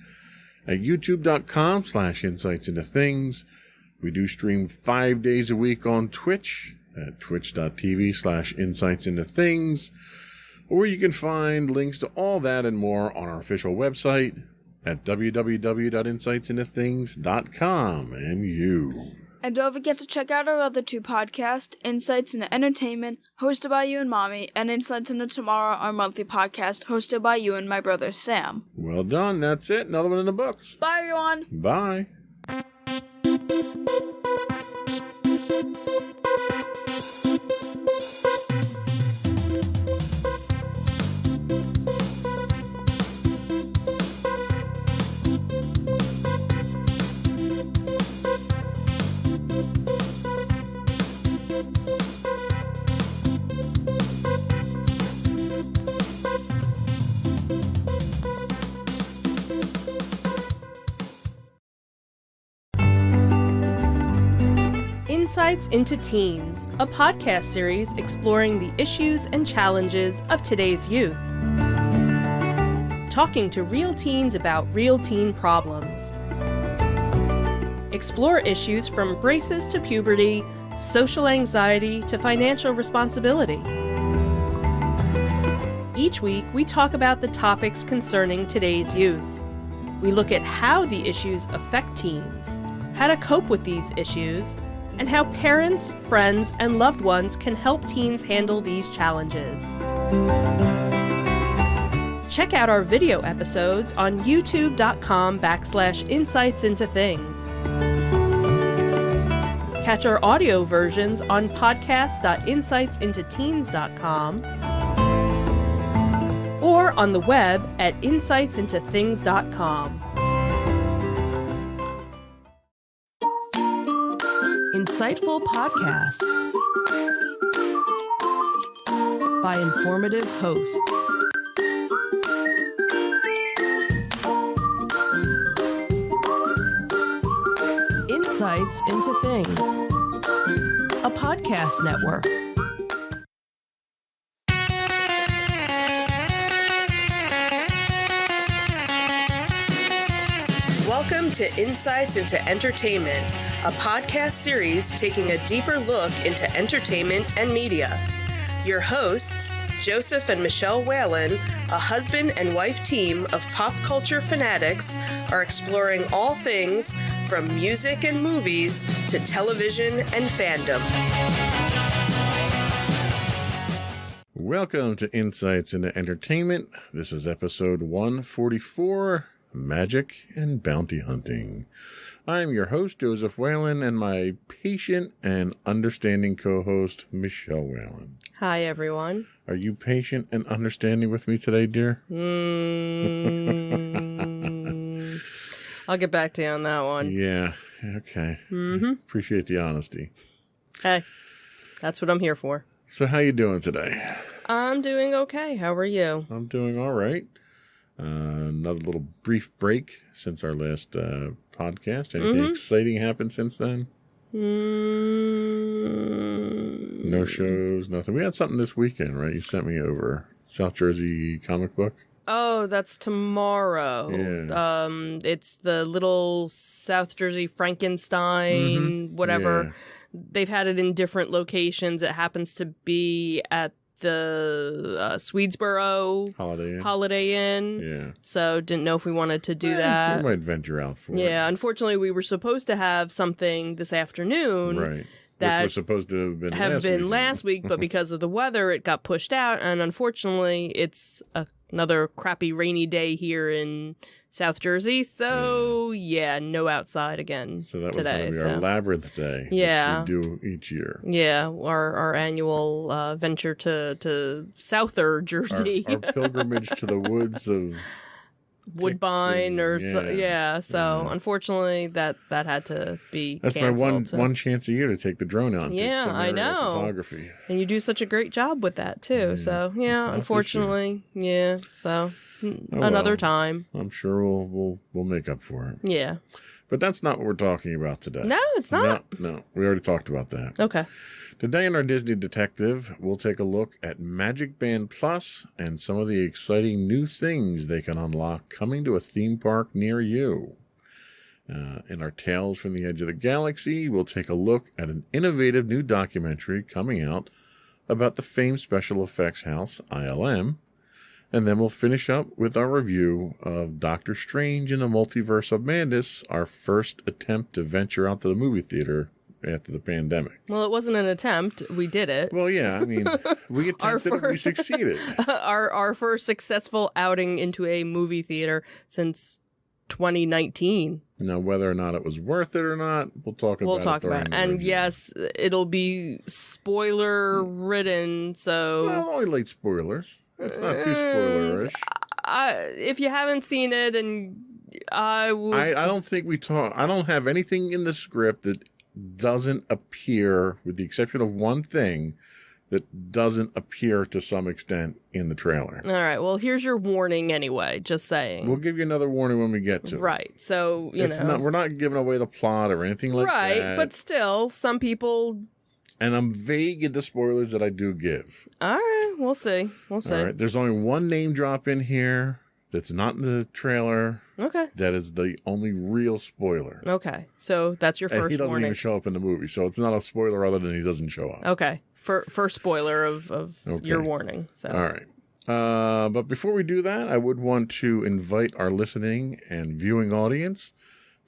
at youtube.com/insightsintothings. We do stream 5 days a week on Twitch at twitch.tv/insightsintothings. Or you can find links to all that and more on our official website at www.insightsintothings.com. And you. And don't forget to check out our other two podcasts, Insights into Entertainment, hosted by you and Mommy, and Insights into Tomorrow, our monthly podcast, hosted by you and my brother Sam. Well done. That's it. Another one in the books. Bye, everyone. Bye. Insights into Teens, a podcast series exploring the issues and challenges of today's youth. Talking to real teens about real teen problems. Explore issues from braces to puberty, social anxiety to financial responsibility. Each week, we talk about the topics concerning today's youth. We look at how the issues affect teens, how to cope with these issues, and how parents, friends, and loved ones can help teens handle these challenges. Check out our video episodes on youtube.com/insightsintothings. Catch our audio versions on podcast.insightsintoteens.com or on the web at insightsintothings.com. Insightful podcasts by informative hosts. Insights into Things, a podcast network. Welcome to Insights into Entertainment, a podcast series taking a deeper look into entertainment and media. Your hosts, Joseph and Michelle Whalen, a husband and wife team of pop culture fanatics, are exploring all things from music and movies to television and fandom. Welcome to Insights into Entertainment. This is episode 144, Magic and Bounty Hunting. I'm your host, Joseph Whalen, and my patient and understanding co-host, Michelle Whalen. Hi, everyone. Are you patient and understanding with me today, dear? I'll get back to you on that one. Yeah, okay. Appreciate the honesty. Hey, that's what I'm here for. So how you doing today? I'm doing okay. How are you? I'm doing all right. Another little brief break since our last podcast. Anything exciting happened since then? No shows, nothing. We had something this weekend, right? You sent me over South Jersey comic book. Oh, that's tomorrow. Yeah. It's the little South Jersey Frankenstein, whatever. Yeah. They've had it in different locations. It happens to be at the Swedesboro Holiday Inn. Yeah. So didn't know if we wanted to do that. We might venture out for it. Yeah, unfortunately, we were supposed to have something this afternoon. Right. That which was supposed to have been last week, but because of the weather, it got pushed out. And unfortunately, it's another crappy rainy day here in South Jersey. So, yeah, no outside again So that was today. going to be our Labyrinth Day, Yeah. which we do each year. Yeah, our annual venture to Souther Jersey. Our pilgrimage to the woods of Woodbine or so Yeah. unfortunately that had to be That's canceled. my one chance a year to take the drone out and take Yeah, some I aerial know. photography. And you do such a great job with that too. So I'll yeah, have to unfortunately, yeah. So well. another time. I'm sure we'll make up for it. Yeah. But that's not what we're talking about today. No, it's not. No, we already talked about that. Okay. Today in our Disney Detective, we'll take a look at Magic Band Plus and some of the exciting new things they can unlock coming to a theme park near you. In our Tales from the Edge of the Galaxy, we'll take a look at an innovative new documentary coming out about the famed special effects house, ILM. And then we'll finish up with our review of Doctor Strange in the Multiverse of Madness, our first attempt to venture out to the movie theater after the pandemic. Well, it wasn't an attempt. We did it. Well, yeah, I mean, we attempted it, we succeeded. Our first successful outing into a movie theater since 2019. Now, whether or not it was worth it or not, we'll talk about it. And yes, it'll be spoiler-ridden, so... Well, only late spoilers. It's not too spoilerish. If you haven't seen it, and I would... I don't think I don't have anything in the script that doesn't appear, with the exception of one thing, that doesn't appear to some extent in the trailer. All right, well, here's your warning anyway, just saying. We'll give you another warning when we get to it. Right, so, we're not giving away the plot or anything like that. Right, but still, some people... And I'm vague in the spoilers that I do give. All right, we'll see. All right, there's only one name drop in here that's not in the trailer. Okay. That is the only real spoiler. Okay, so that's your first warning. And he doesn't even show up in the movie, so it's not a spoiler other than he doesn't show up. Okay, first spoiler of your warning. So. All right. But before we do that, I would want to invite our listening and viewing audience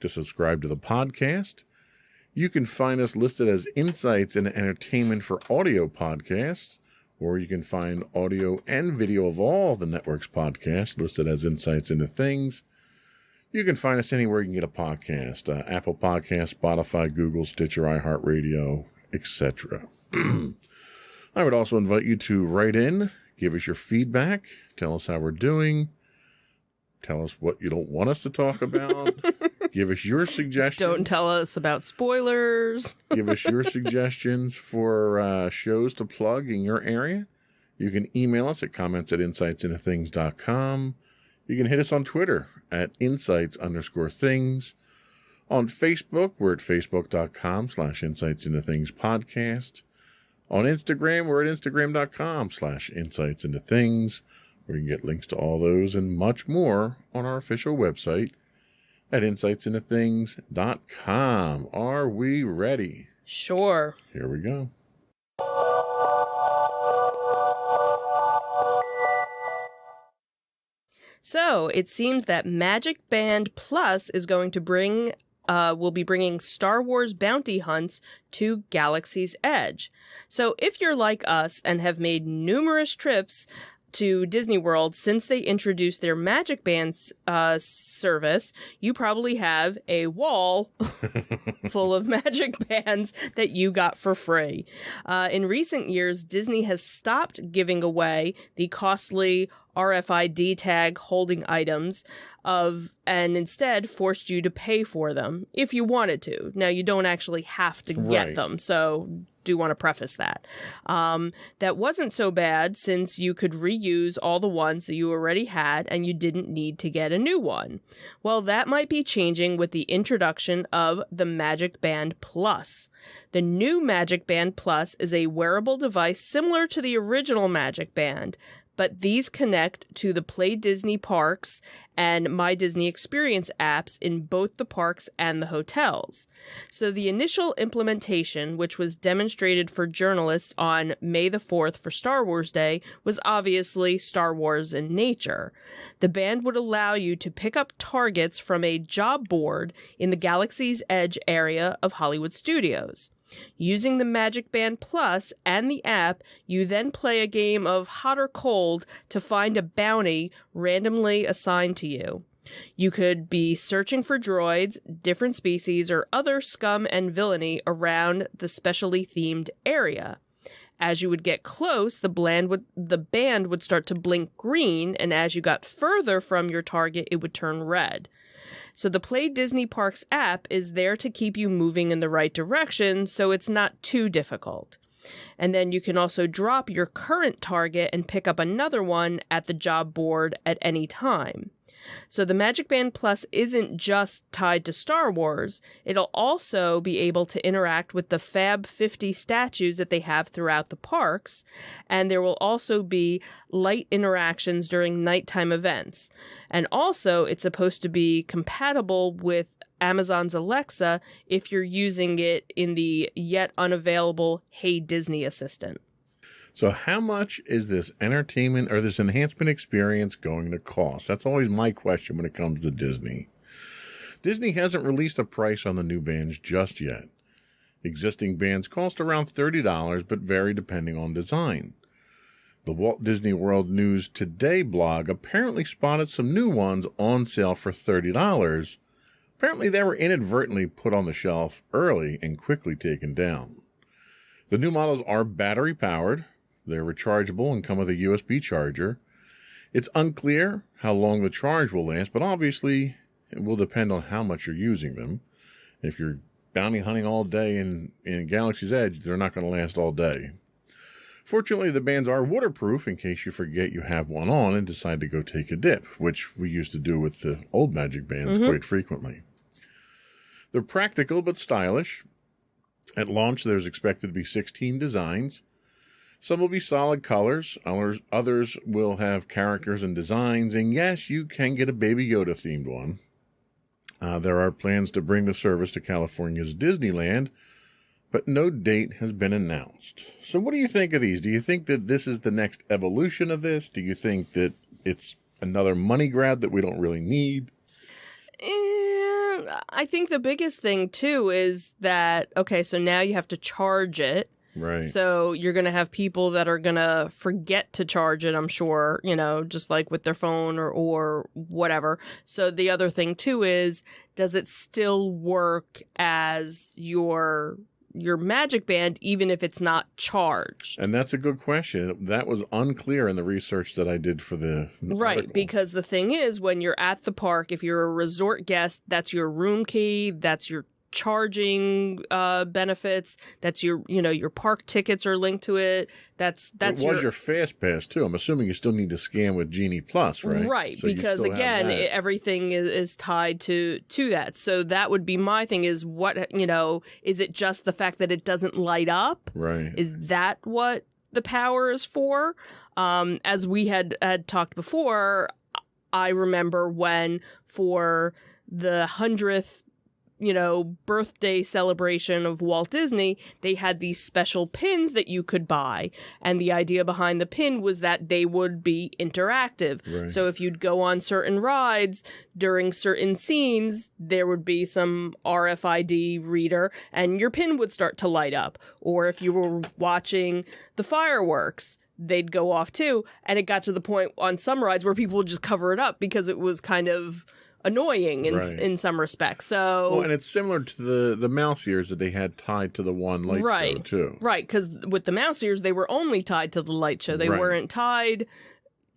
to subscribe to the podcast. You can find us listed as Insights into Entertainment for Audio Podcasts, or you can find audio and video of all the network's podcasts listed as Insights into Things. You can find us anywhere you can get a podcast, Apple Podcasts, Spotify, Google, Stitcher, iHeartRadio, etc. I would also invite you to write in, give us your feedback, tell us how we're doing, tell us what you don't want us to talk about. Give us your suggestions. Don't tell us about spoilers. Give us your suggestions for shows to plug in your area. You can email us at comments@insightsintothings.com. You can hit us on Twitter at insights_things. On Facebook, we're at facebook.com/insightsintothingspodcast. On Instagram, we're at instagram.com/insightsintothings, where you can get links to all those and much more on our official website at insightsintothings.com. Are we ready? Sure. Here we go. So it seems that Magic Band Plus is going to will be bringing Star Wars bounty hunts to Galaxy's Edge. So if you're like us and have made numerous trips to Disney World since they introduced their Magic Band service, you probably have a wall full of Magic Bands that you got for free. In recent years, Disney has stopped giving away the costly RFID tag holding items and instead forced you to pay for them if you wanted to. Now, you don't actually have to get them, so do want to preface that. That wasn't so bad since you could reuse all the ones that you already had and you didn't need to get a new one. Well, that might be changing with the introduction of the Magic Band Plus. The new Magic Band Plus is a wearable device similar to the original Magic Band, but these connect to the Play Disney Parks and My Disney Experience apps in both the parks and the hotels. So the initial implementation, which was demonstrated for journalists on May the 4th for Star Wars Day, was obviously Star Wars in nature. The band would allow you to pick up targets from a job board in the Galaxy's Edge area of Hollywood Studios. Using the Magic Band Plus and the app, you then play a game of hot or cold to find a bounty randomly assigned to you. You could be searching for droids, different species, or other scum and villainy around the specially themed area. As you would get close, the band would start to blink green, and as you got further from your target, it would turn red. So the Play Disney Parks app is there to keep you moving in the right direction, so it's not too difficult. And then you can also drop your current target and pick up another one at the job board at any time. So the Magic Band Plus isn't just tied to Star Wars. It'll also be able to interact with the Fab 50 statues that they have throughout the parks, and there will also be light interactions during nighttime events. And also, it's supposed to be compatible with Amazon's Alexa if you're using it in the yet unavailable Hey Disney Assistant. So how much is this entertainment or this enhancement experience going to cost? That's always my question when it comes to Disney. Disney hasn't released a price on the new bands just yet. Existing bands cost around $30, but vary depending on design. The Walt Disney World News Today blog apparently spotted some new ones on sale for $30. Apparently they were inadvertently put on the shelf early and quickly taken down. The new models are battery-powered, they're rechargeable and come with a USB charger. It's unclear how long the charge will last, but obviously it will depend on how much you're using them. If you're bounty hunting all day in Galaxy's Edge, they're not going to last all day. Fortunately, the bands are waterproof in case you forget you have one on and decide to go take a dip, which we used to do with the old Magic Bands quite frequently. They're practical but stylish. At launch, there's expected to be 16 designs. Some will be solid colors, others will have characters and designs, and yes, you can get a Baby Yoda themed one. There are plans to bring the service to California's Disneyland, but no date has been announced. So what do you think of these? Do you think that this is the next evolution of this? Do you think that it's another money grab that we don't really need? I think the biggest thing, too, is that, okay, so now you have to charge it. Right. So you're going to have people that are going to forget to charge it, I'm sure, just like with their phone or whatever. So the other thing, too, is does it still work as your Magic Band, even if it's not charged? And that's a good question. That was unclear in the research that I did for the Right, article. because the thing is, when you're at the park, if you're a resort guest, that's your room key, that's your charging benefits, that's your park tickets are linked to it. That's it was your Fast Pass too. I'm assuming you still need to scan with Genie Plus, right? Right, So you because still have again, that. everything is tied to that. So that would be my thing: is what is it just the fact that it doesn't light up? Right. Is that what the power is for? As we had talked before, I remember when for the 100th birthday celebration of Walt Disney, they had these special pins that you could buy. And the idea behind the pin was that they would be interactive. Right. So if you'd go on certain rides during certain scenes, there would be some RFID reader and your pin would start to light up. Or if you were watching the fireworks, they'd go off too. And it got to the point on some rides where people would just cover it up because it was kind of annoying in some respects. So, well, and it's similar to the mouse ears that they had tied to the one light show too. Right, because with the mouse ears, they were only tied to the light show. They weren't tied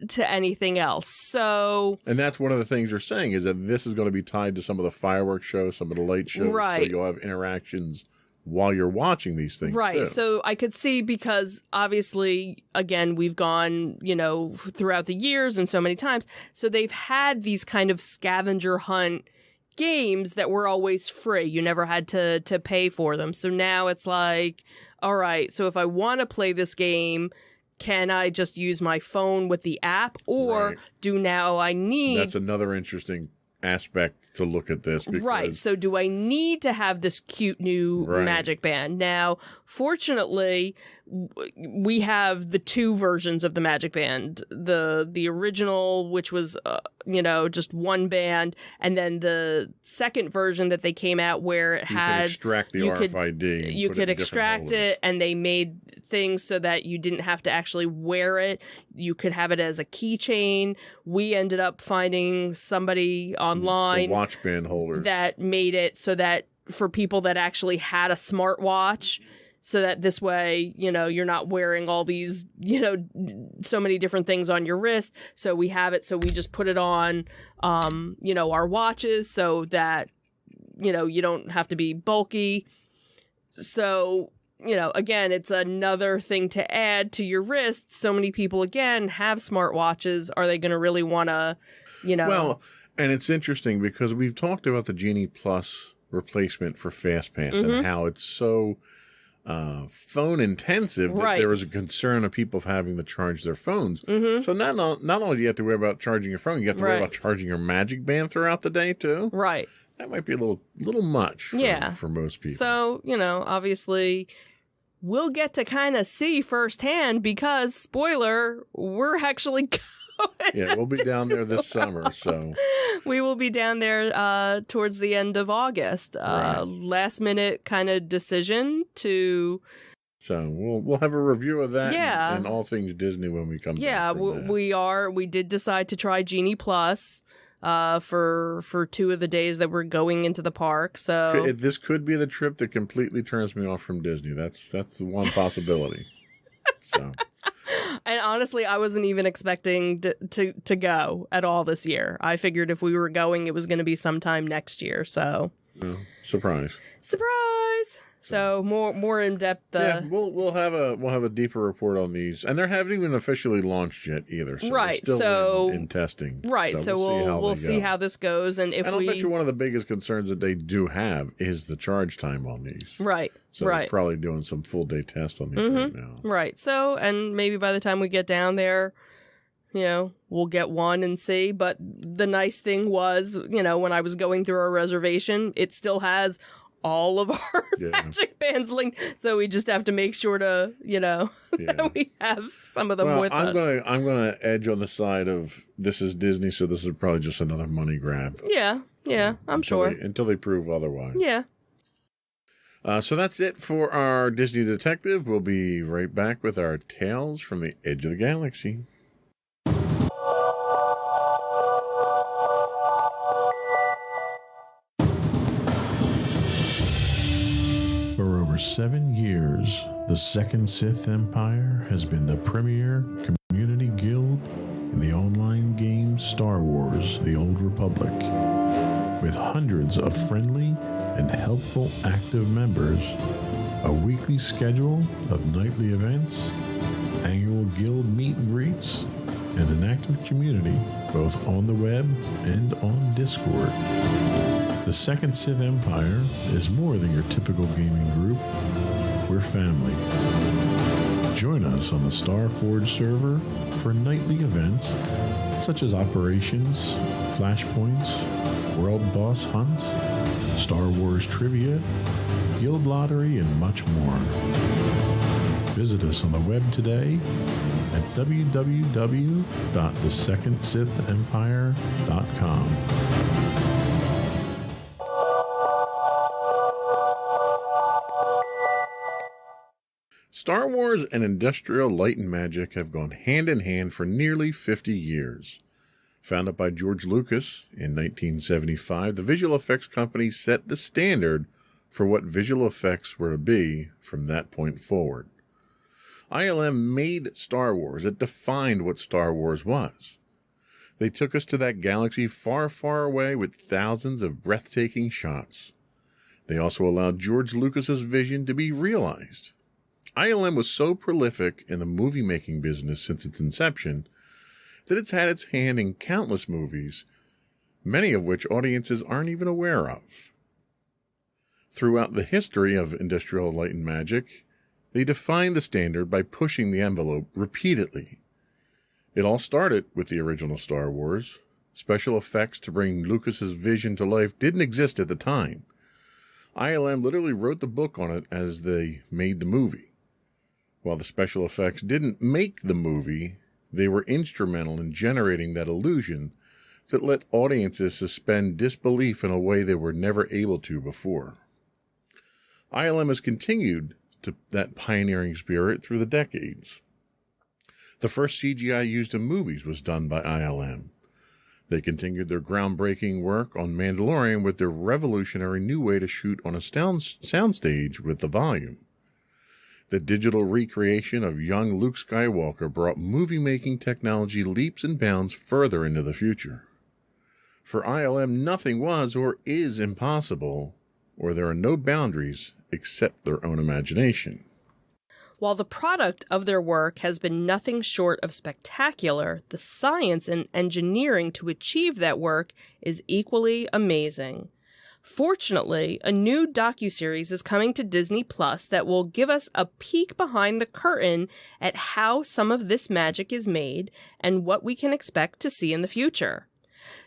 to anything else. So, and that's one of the things you're saying is that this is going to be tied to some of the fireworks shows, some of the light shows. Right. So you'll have interactions while you're watching these things. Right. Too. So I could see, because obviously, again, we've gone, throughout the years and so many times. So they've had these kind of scavenger hunt games that were always free. You never had to pay for them. So now it's like, all right, so if I want to play this game, can I just use my phone with the app, or do now I need... That's another interesting aspect to look at this. Because... Right. So do I need to have this cute new Magic Band? Now, fortunately, we have the two versions of the Magic Band. The original, which was, just one band, and then the second version that they came out where it had... You could extract the RFID. You could extract it, and they made things so that you didn't have to actually wear it. You could have it as a keychain. We ended up finding somebody online... The watch band holders. That made it so that for people that actually had a smartwatch, so that this way, you're not wearing all these, so many different things on your wrist. So we have it. So we just put it on, our watches so that, you don't have to be bulky. So, again, it's another thing to add to your wrist. So many people, again, have smartwatches. Are they going to really want to, Well, and it's interesting because we've talked about the Genie Plus replacement for FastPass and how it's so phone intensive that there was a concern of people having to charge their phones. So not only do you have to worry about charging your phone, you have to worry about charging your Magic Band throughout the day too. Right. That might be a little much for most people. So, obviously we'll get to kind of see firsthand because, spoiler, we're actually Yeah, we'll be down there this summer, so we will be down there towards the end of August. Right. Last minute kind of decision to. So we'll have a review of that Yeah. and all things Disney when we come Yeah, back from that. we did decide to try Genie Plus for 2 of the days that we're going into the park. So This could be the trip that completely turns me off from Disney. That's one possibility. So and honestly, I wasn't even expecting to go at all this year. I figured if we were going, it was going to be sometime next year. So surprise. So more in depth. Yeah, we'll have a deeper report on these, and they haven't even officially launched yet either. So Right, they're still so- in testing. Right. So we'll see how this goes, and if And I'll we bet you one of the biggest concerns that they do have is the charge time on these. right. So right. they're probably doing some full day tests on these right now. Right. So, and maybe by the time we get down there, we'll get one and see. But the nice thing was, when I was going through our reservation, it still has all of our magic bands linked. So we just have to make sure to, that we have some of them with us. I'm gonna edge on the side of this is Disney, so this is probably just another money grab. Yeah, I'm sure. Until they prove otherwise. Yeah. So that's it for our Disney Detective. We'll be right back with our Tales from the Edge of the Galaxy. For over 7 years, the Second Sith Empire has been the premier community guild in the online game Star Wars: The Old Republic. With hundreds of friendly and helpful active members, a weekly schedule of nightly events, annual guild meet and greets, and an active community both on the web and on Discord. The Second Sith Empire is more than your typical gaming group. We're family. Join us on the Starforge server for nightly events such as operations, flashpoints, world boss hunts, Star Wars trivia, guild lottery, and much more. Visit us on the web today at www.thesecondsithempire.com. Star Wars and industrial light and magic have gone hand in hand for nearly 50 years. Founded by George Lucas in 1975, the visual effects company set the standard for what visual effects were to be from that point forward. ILM made Star Wars. It defined what Star Wars was. They took us to that galaxy far, far away with thousands of breathtaking shots. They also allowed George Lucas's vision to be realized. ILM was so prolific in the movie-making business since its inception that it's had its hand in countless movies, many of which audiences aren't even aware of. Throughout the history of industrial light and magic, they defined the standard by pushing the envelope repeatedly. It all started with the original Star Wars. Special effects to bring Lucas's vision to life didn't exist at the time. ILM literally wrote the book on it as they made the movie. While the special effects didn't make the movie, they were instrumental in generating that illusion that let audiences suspend disbelief in a way they were never able to before. ILM has continued to that pioneering spirit through the decades. The first CGI used in movies was done by ILM. They continued their groundbreaking work on Mandalorian with their revolutionary new way to shoot on a soundstage with the volume. The digital recreation of young Luke Skywalker brought movie-making technology leaps and bounds further into the future. For ILM, nothing was or is impossible, or there are no boundaries except their own imagination. While the product of their work has been nothing short of spectacular, the science and engineering to achieve that work is equally amazing. Fortunately, a new docuseries is coming to Disney Plus that will give us a peek behind the curtain at how some of this magic is made and what we can expect to see in the future.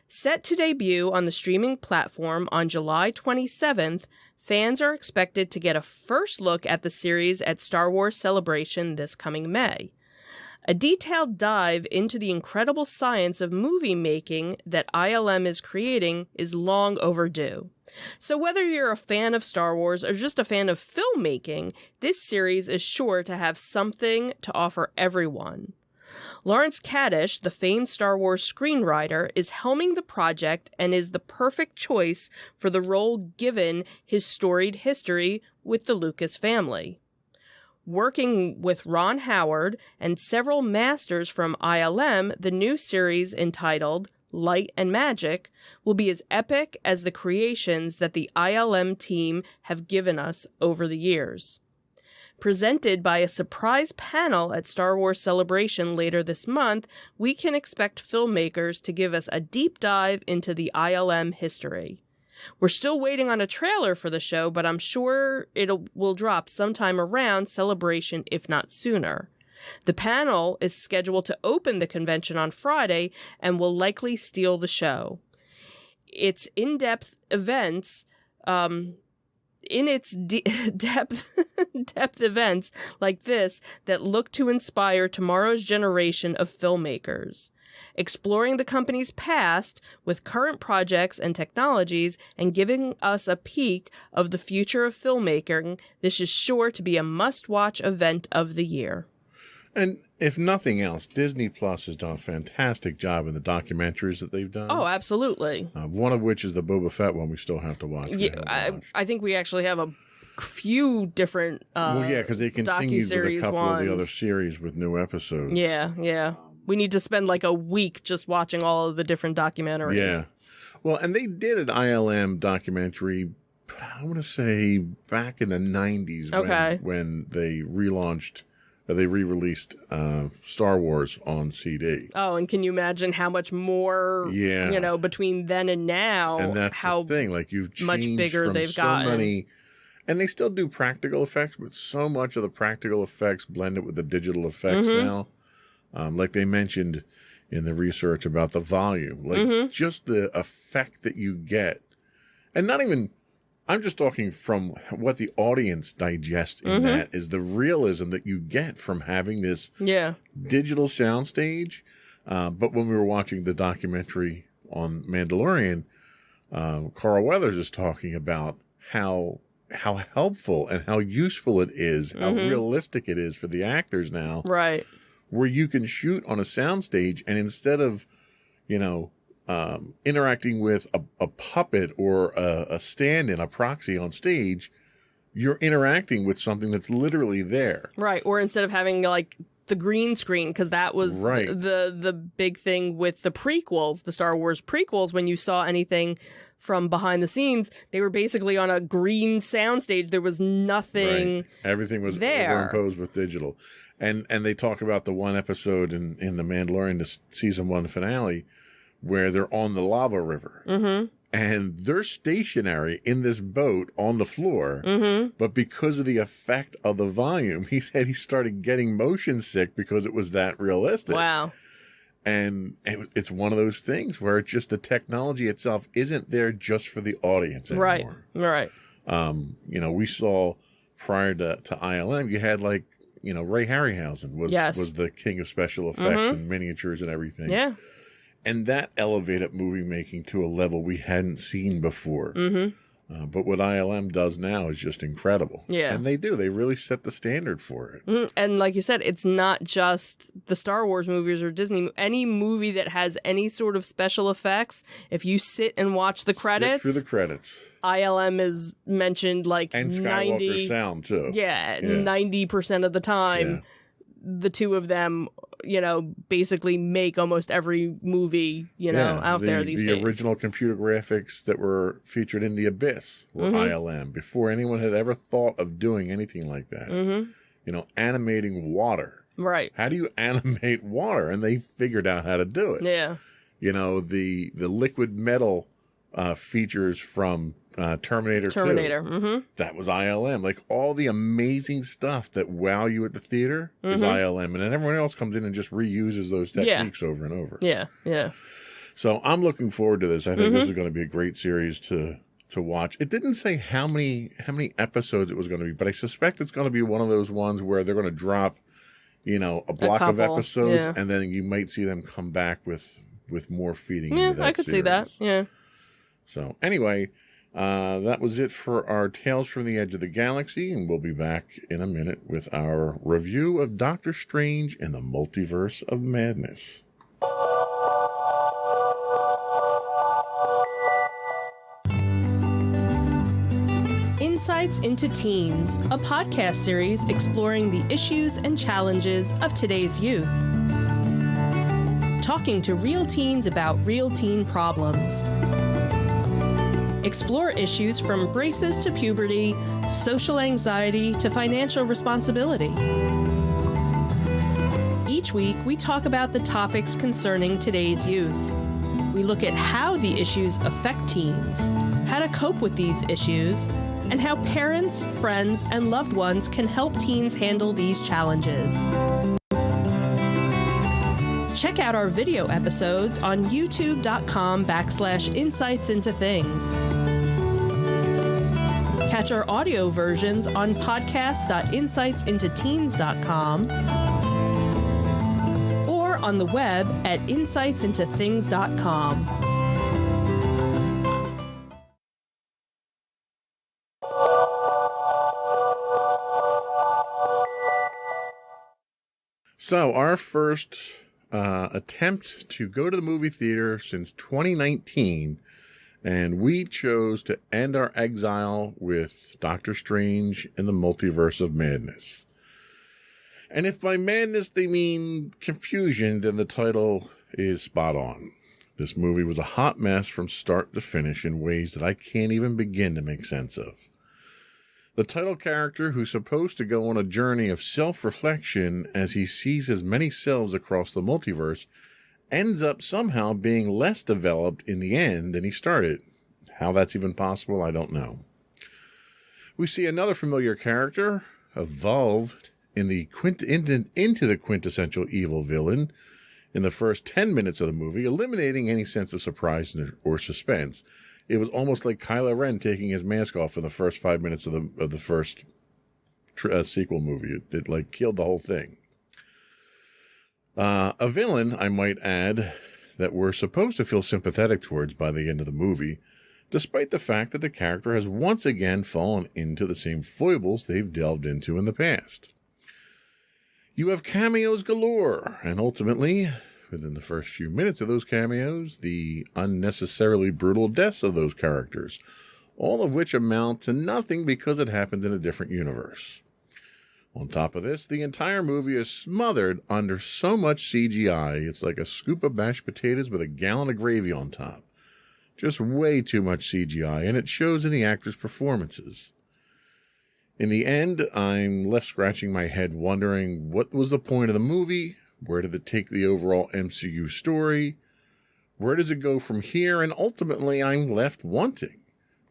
Set to debut on the streaming platform on July 27th, fans are expected to get a first look at the series at Star Wars Celebration this coming May. A detailed dive into the incredible science of movie making that ILM is creating is long overdue. So whether you're a fan of Star Wars or just a fan of filmmaking, this series is sure to have something to offer everyone. Lawrence Kadish, the famed Star Wars screenwriter, is helming the project and is the perfect choice for the role given his storied history with the Lucas family. Working with Ron Howard and several masters from ILM, the new series entitled Light and Magic will be as epic as the creations that the ILM team have given us over the years. Presented by a surprise panel at Star Wars Celebration later this month, we can expect filmmakers to give us a deep dive into the ILM history. We're still waiting on a trailer for the show, but I'm sure will drop sometime around Celebration, if not sooner. The panel is scheduled to open the convention on Friday and will likely steal the show. Its in-depth events, depth events like this that look to inspire tomorrow's generation of filmmakers. Exploring the company's past with current projects and technologies and giving us a peek of the future of filmmaking, this is sure to be a must-watch event of the year. And if nothing else, Disney Plus has done a fantastic job in the documentaries that they've done. Oh, absolutely. One of which is the Boba Fett one we still have to watch. Yeah, I think we actually have a few different because they continued with a couple of the other series with new episodes. Yeah. We need to spend like a week just watching all of the different documentaries. Yeah. Well, and they did an ILM documentary, I want to say back in the 90s when they relaunched, they re-released Star Wars on CD. Oh, and can you imagine how much more, between then and now, and that's how the thing, like you've changed much bigger from they've gotten. Many, and they still do practical effects, but so much of the practical effects blended with the digital effects now. Like they mentioned in the research about the volume, like just the effect that you get. And not even, I'm just talking from what the audience digests in that is the realism that you get from having this digital soundstage. But when we were watching the documentary on Mandalorian, Carl Weathers is talking about how helpful and how useful it is, how realistic it is for the actors now. Right. Where you can shoot on a soundstage and instead of, interacting with a puppet or a stand-in, a proxy on stage, you're interacting with something that's literally there. Right. Or instead of having like the green screen, because that was the big thing with the prequels, the Star Wars prequels, when you saw anything from behind the scenes, they were basically on a green soundstage. There was nothing. Right. Everything was there. overimposed with digital. And they talk about the one episode in The Mandalorian, the season 1 finale, where they're on the lava river. And they're stationary in this boat on the floor. But because of the effect of the volume, he said he started getting motion sick because it was that realistic. Wow. And it's one of those things where it's just the technology itself isn't there just for the audience anymore. Right. We saw prior to ILM, you had like, Ray Harryhausen was the king of special effects and miniatures and everything. Yeah. And that elevated movie making to a level we hadn't seen before. But what ILM does now is just incredible. Yeah. And they really set the standard for it. And like you said, it's not just the Star Wars movies or Disney. Any movie that has any sort of special effects, if you sit and watch the credits. Sit through the credits. ILM is mentioned like and Skywalker sound too. Yeah, 90% of the time. The two of them, basically make almost every movie, out there these days. The original computer graphics that were featured in The Abyss were ILM before anyone had ever thought of doing anything like that. Animating water. Right. How do you animate water? And they figured out how to do it. Yeah. The liquid metal features from Terminator 2. That was ILM. Like all the amazing stuff that wow you at the theater is ILM. And then everyone else comes in and just reuses those techniques over and over. Yeah. So I'm looking forward to this. I think this is going to be a great series to watch. It didn't say how many episodes it was going to be, but I suspect it's going to be one of those ones where they're going to drop a block of couple, episodes, yeah. and then you might see them come back with more feeding Yeah, into that I could see series. that. Yeah. So anyway, that was it for our Tales from the Edge of the Galaxy, and we'll be back in a minute with our review of Doctor Strange and the Multiverse of Madness. Insights into Teens, a podcast series exploring the issues and challenges of today's youth. Talking to real teens about real teen problems. Explore issues from braces to puberty, social anxiety to financial responsibility. Each week, we talk about the topics concerning today's youth. We look at how the issues affect teens, how to cope with these issues, and how parents, friends, and loved ones can help teens handle these challenges. Check out our video episodes on youtube.com/insightsintothings. Catch our audio versions on podcast.insightsintoteens.com or on the web at insightsintothings.com. So our first attempt to go to the movie theater since 2019, and we chose to end our exile with Doctor Strange and the Multiverse of Madness. And if by madness they mean confusion, then the title is spot on. This movie was a hot mess from start to finish in ways that I can't even begin to make sense of. The title character, who's supposed to go on a journey of self-reflection as he sees his many selves across the multiverse, ends up somehow being less developed in the end than he started. How that's even possible, I don't know. We see another familiar character evolved into the quintessential evil villain in the first 10 minutes of the movie, eliminating any sense of surprise or suspense. It was almost like Kylo Ren taking his mask off in the first 5 minutes of the first sequel movie. It like killed the whole thing. A villain, I might add, that we're supposed to feel sympathetic towards by the end of the movie, despite the fact that the character has once again fallen into the same foibles they've delved into in the past. You have cameos galore, and ultimately, within the first few minutes of those cameos, the unnecessarily brutal deaths of those characters, all of which amount to nothing because it happens in a different universe. On top of this, the entire movie is smothered under so much CGI, it's like a scoop of mashed potatoes with a gallon of gravy on top. Just way too much CGI, and it shows in the actors' performances. In the end, I'm left scratching my head wondering what was the point of the movie. Where did it take the overall MCU story? Where does it go from here? And ultimately, I'm left wanting.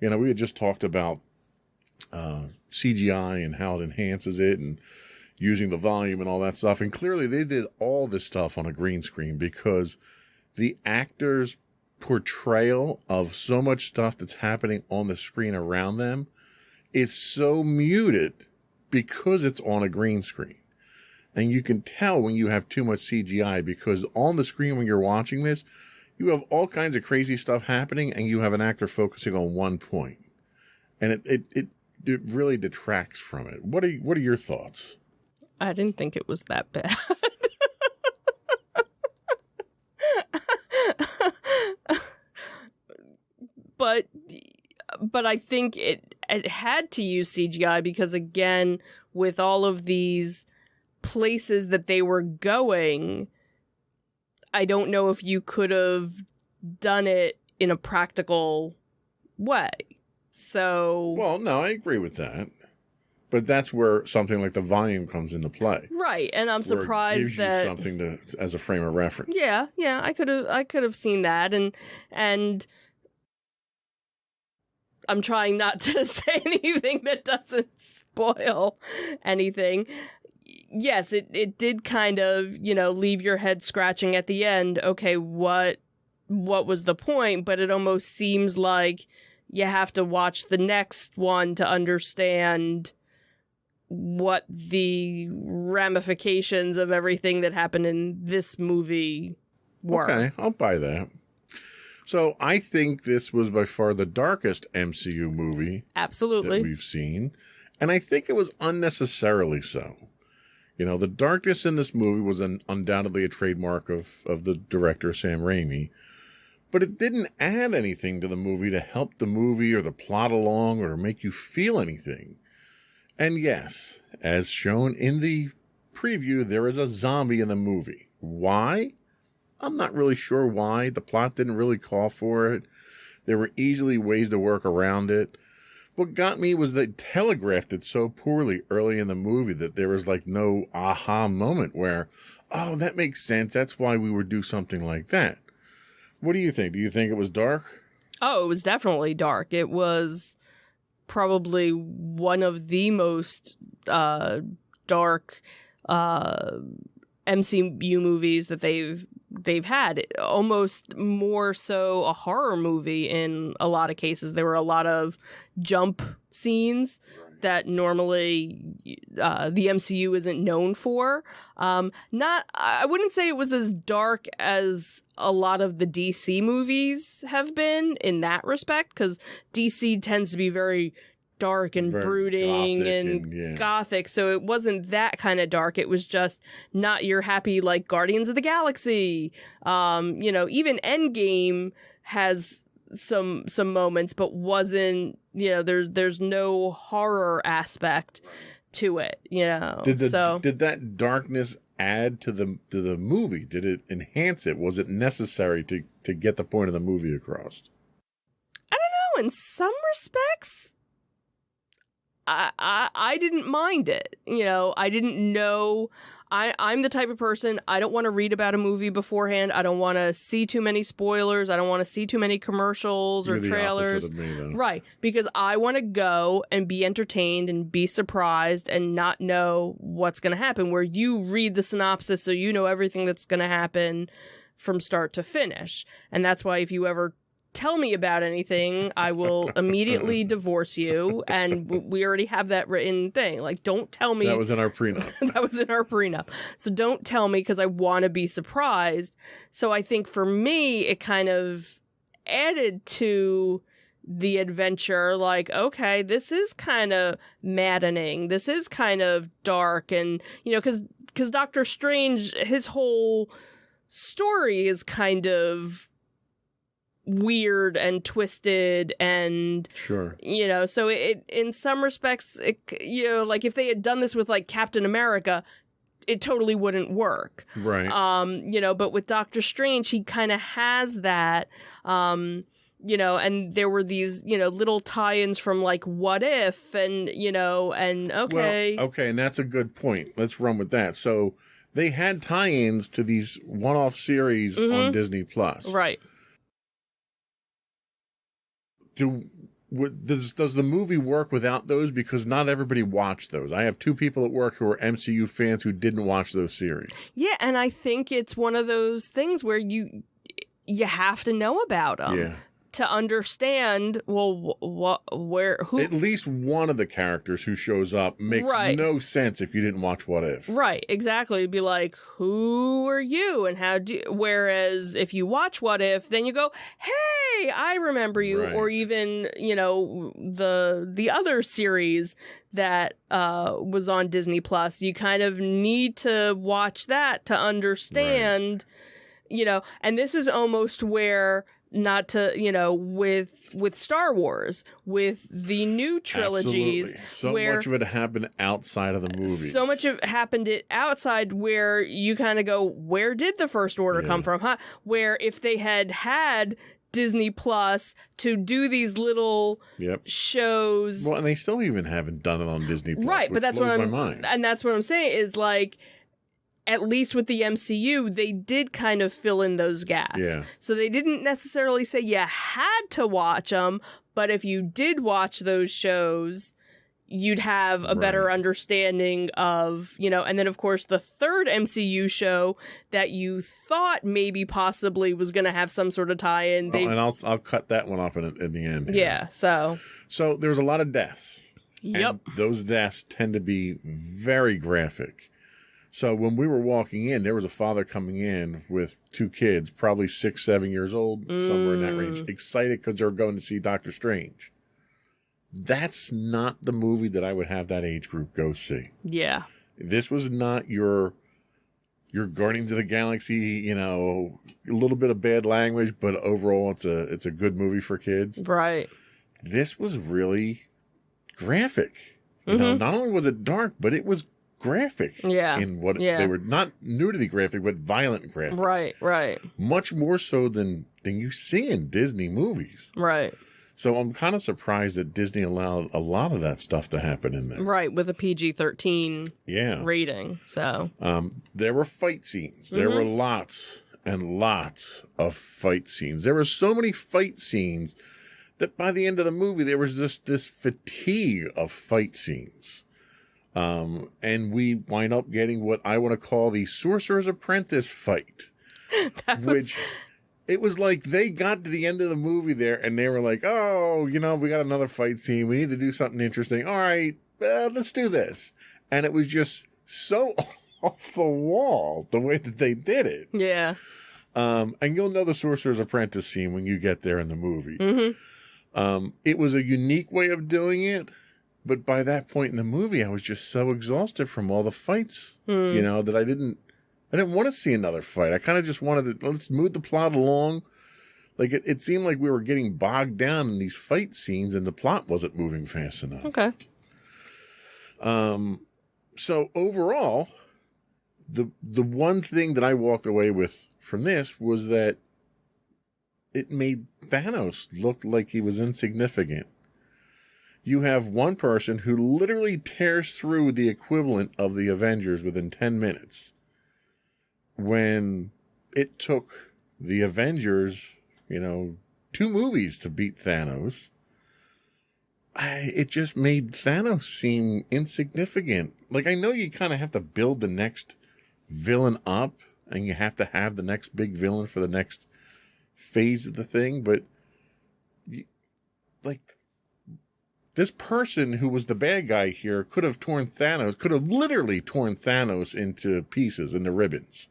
We had just talked about CGI and how it enhances it and using the volume and all that stuff. And clearly, they did all this stuff on a green screen because the actors' portrayal of so much stuff that's happening on the screen around them is so muted because it's on a green screen. And you can tell when you have too much CGI because on the screen when you're watching this, you have all kinds of crazy stuff happening and you have an actor focusing on one point. And it really detracts from it. What are your thoughts? I didn't think it was that bad. But I think it had to use CGI because, again, with all of these places that they were going, I don't know if you could have done it in a practical way. So... Well, no, I agree with that. But that's where something like the volume comes into play. Right, and I'm surprised it gives that... you something as a frame of reference. Yeah, I could have seen that, and I'm trying not to say anything that doesn't spoil anything. Yes, it did kind of, leave your head scratching at the end. Okay, what was the point? But it almost seems like you have to watch the next one to understand what the ramifications of everything that happened in this movie were. Okay, I'll buy that. So I think this was by far the darkest MCU movie Absolutely. that we've seen. And I think it was unnecessarily so. You know, the darkness in this movie was undoubtedly a trademark of the director, Sam Raimi. But it didn't add anything to the movie to help the movie or the plot along or make you feel anything. And yes, as shown in the preview, there is a zombie in the movie. Why? I'm not really sure why. The plot didn't really call for it. There were easily ways to work around it. What got me was they telegraphed it so poorly early in the movie that there was like no aha moment where, oh, that makes sense. That's why we would do something like that. What do you think? Do you think it was dark? Oh, it was definitely dark. It was probably one of the most dark MCU movies that they've had. Almost more so a horror movie in a lot of cases. There were a lot of jump scenes that normally the MCU isn't known for. I wouldn't say it was as dark as a lot of the DC movies have been in that respect, because DC tends to be very dark and very brooding and gothic, so it wasn't that kind of dark. It was just not your happy, like, Guardians of the Galaxy. Even Endgame has some moments, but wasn't, there's no horror aspect to it, Did that darkness add to the movie? Did it enhance it? Was it necessary to get the point of the movie across? I don't know. In some respects, I didn't mind it. I didn't know. I'm the type of person, I don't want to read about a movie beforehand. I don't want to see too many spoilers. I don't want to see too many commercials or trailers. You're the opposite of me, though. Right. Because I want to go and be entertained and be surprised and not know what's going to happen. Where you read the synopsis so you know everything that's going to happen from start to finish. And that's why if you ever tell me about anything, I will immediately divorce you. And we already have that written thing. Like, don't tell me. That was in our prenup. That was in our prenup. So don't tell me, because I want to be surprised. So I think for me, it kind of added to the adventure. Like, okay, this is kind of maddening. This is kind of dark. And, because Doctor Strange, his whole story is kind of weird and twisted, and sure, so it in some respects, like if they had done this with like Captain America, it totally wouldn't work, right? But with Doctor Strange, he kind of has that, and there were these little tie-ins from like What If, and okay, and that's a good point. Let's run with that. So they had tie-ins to these one-off series on Disney Plus, right? Does the movie work without those? Because not everybody watched those. I have two people at work who are MCU fans who didn't watch those series. Yeah, and I think it's one of those things where you have to know about them to understand, well, who... At least one of the characters who shows up makes no sense if you didn't watch What If. Right, exactly. It'd be like, who are you and how do you... Whereas if you watch What If, then you go, hey, I remember you. Right. Or even, the other series that was on Disney Plus. You kind of need to watch that to understand, and this is almost where... Not to, with Star Wars, with the new trilogies. Absolutely. So much of it happened outside of the movies. So much of it happened outside where you kind of go, where did the First Order come from? Huh? Where if they had Disney Plus to do these little shows. Well, and they still even haven't done it on Disney Plus. Right, but that's what my mind. And that's what I'm saying is like, at least with the MCU, they did kind of fill in those gaps. Yeah. So they didn't necessarily say you had to watch them, but if you did watch those shows, you'd have a better understanding of, and then of course the third MCU show that you thought maybe possibly was going to have some sort of tie-in. And I'll cut that one off in the end. Yeah, so there's a lot of deaths. Yep. And those deaths tend to be very graphic. So when we were walking in, there was a father coming in with 2 kids, probably 6, 7 years old, somewhere in that range, excited because they were going to see Doctor Strange. That's not the movie that I would have that age group go see. Yeah. This was not your Guardians of the Galaxy, a little bit of bad language, but overall it's a good movie for kids. Right. This was really graphic. Not only was it dark, but it was graphic. Yeah. In what they were, not nudity graphic, but violent graphic. Right. Much more so than you see in Disney movies. Right. So I'm kind of surprised that Disney allowed a lot of that stuff to happen in there. Right, with a PG-13 rating. So there were fight scenes. There were lots and lots of fight scenes. There were so many fight scenes that by the end of the movie, there was just this fatigue of fight scenes. And we wind up getting what I want to call the Sorcerer's Apprentice fight. It was like they got to the end of the movie there and they were like, oh, we got another fight scene. We need to do something interesting. All right, let's do this. And it was just so off the wall the way that they did it. Yeah. And you'll know the Sorcerer's Apprentice scene when you get there in the movie. It was a unique way of doing it. But by that point in the movie, I was just so exhausted from all the fights, that I didn't want to see another fight. I kind of just wanted to, let's move the plot along. Like, it seemed like we were getting bogged down in these fight scenes and the plot wasn't moving fast enough. Okay. So overall, the one thing that I walked away with from this was that it made Thanos look like he was insignificant. You have one person who literally tears through the equivalent of the Avengers within 10 minutes. When it took the Avengers, 2 movies to beat Thanos, it just made Thanos seem insignificant. Like, I know you kind of have to build the next villain up, and you have to have the next big villain for the next phase of the thing, but, this person who was the bad guy here could have literally torn Thanos into pieces, into ribbons.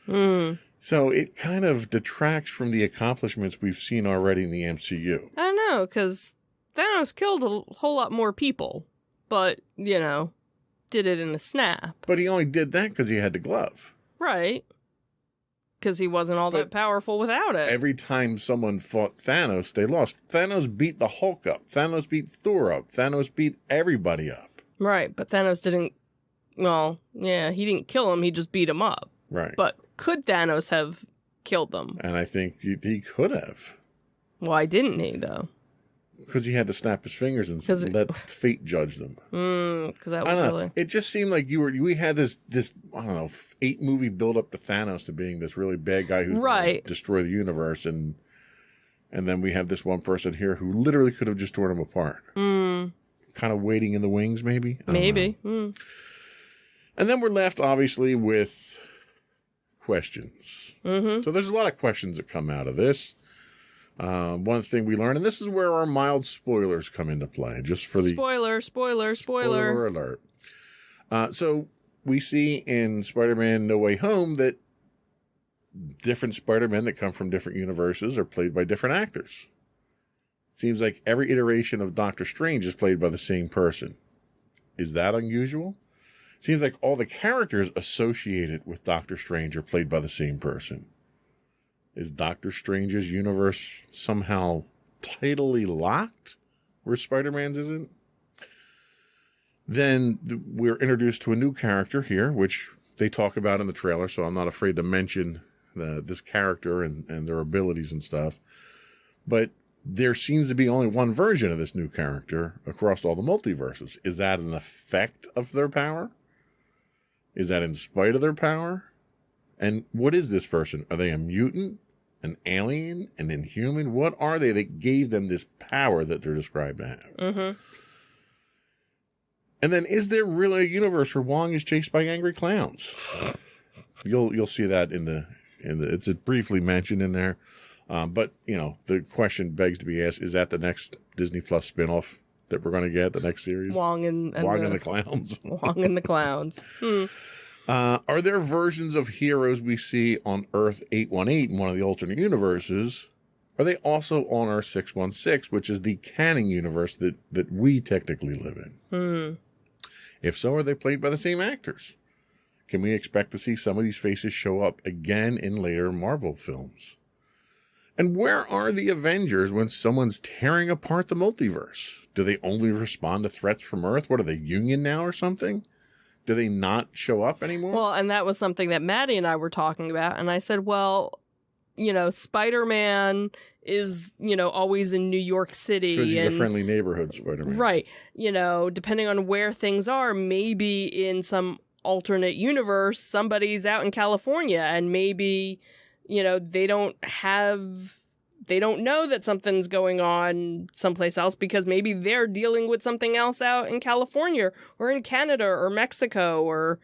So it kind of detracts from the accomplishments we've seen already in the MCU. I don't know, because Thanos killed a whole lot more people, but, did it in a snap. But he only did that because he had the glove. Right. Because he wasn't all that powerful without it. Every time someone fought Thanos, they lost. Thanos beat the Hulk up. Thanos beat Thor up. Thanos beat everybody up. Right, but Thanos didn't... Well, yeah, he didn't kill him, he just beat him up. Right. But could Thanos have killed them? And I think he could have. Why didn't he, though? Because he had to snap his fingers and let fate judge them. Because that was really... It just seemed like we had this I don't know, 8-movie build up to Thanos to being this really bad guy who's going to destroy the universe, and then we have this one person here who literally could have just torn him apart. Kind of waiting in the wings, maybe. Maybe. And then we're left, obviously, with questions. So there's a lot of questions that come out of this. One thing we learned, and this is where our mild spoilers come into play, just for the... Spoiler alert. So we see in Spider-Man No Way Home that different Spider-Men that come from different universes are played by different actors. It seems like every iteration of Doctor Strange is played by the same person. Is that unusual? It seems like all the characters associated with Doctor Strange are played by the same person. Is Doctor Strange's universe somehow tidally locked where Spider-Man's isn't? Then we're introduced to a new character here, which they talk about in the trailer, so I'm not afraid to mention this character and their abilities and stuff. But there seems to be only one version of this new character across all the multiverses. Is that an effect of their power? Is that in spite of their power? And what is this person? Are they a mutant? An alien? An inhuman? What are they that gave them this power that they're described to have? And then, is there really a universe where Wong is chased by angry clowns? You'll see that in the it's briefly mentioned in there. But the question begs to be asked: is that the next Disney Plus spinoff? that we're going to get the next series? Wong and the Clowns. Wong and the Clowns. Are there versions of heroes we see on Earth 818 in one of the alternate universes? Are they also on Earth 616, which is the canon universe that we technically live in? If so, are they played by the same actors? Can we expect to see some of these faces show up again in later Marvel films? And where are the Avengers when someone's tearing apart the multiverse? Do they only respond to threats from Earth? What are they, Union now or something? Do they not show up anymore? Well, and that was something that Maddie and I were talking about. And I said, well, Spider-Man is, always in New York City. Because he's a friendly neighborhood Spider-Man. Right. Depending on where things are, maybe in some alternate universe, somebody's out in California and maybe, they don't know that something's going on someplace else because maybe they're dealing with something else out in California or in Canada or Mexico or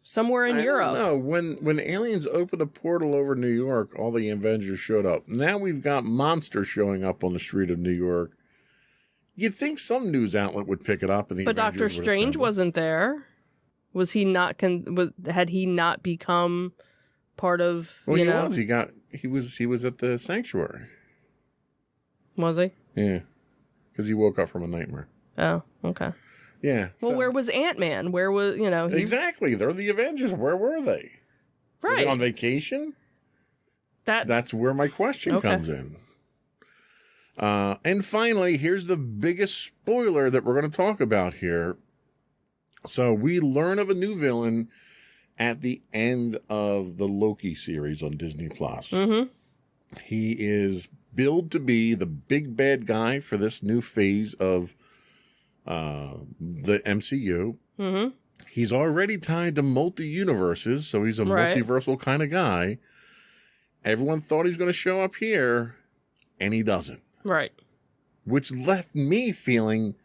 somewhere in Europe. No, when aliens opened a portal over New York, all the Avengers showed up. Now we've got monsters showing up on the street of New York. You'd think some news outlet would pick it up, and but Doctor Strange wasn't there. Was he not? Had he not become part of? Well, he was. He was at the sanctuary. Was he? Yeah, because he woke up from a nightmare. Oh, okay. Yeah. Well, where was Ant-Man? Where was, Exactly. They're the Avengers. Where were they? Right. Were they on vacation? That's where my question comes in. And finally, here's the biggest spoiler that we're going to talk about here. So we learn of a new villain at the end of the Loki series on Disney+. Mm-hmm. He is billed to be the big bad guy for this new phase of the MCU. Mm-hmm. He's already tied to multi-universes, so he's a multiversal kind of guy. Everyone thought he was going to show up here, and he doesn't. Right. Which left me feeling,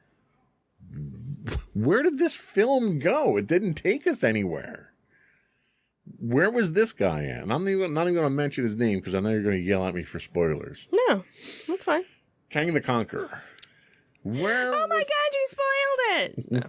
where did this film go? It didn't take us anywhere. Where was this guy at? And I'm not even going to mention his name because I know you're going to yell at me for spoilers. No, that's fine. Kang the Conqueror. Oh my God, you spoiled it! No.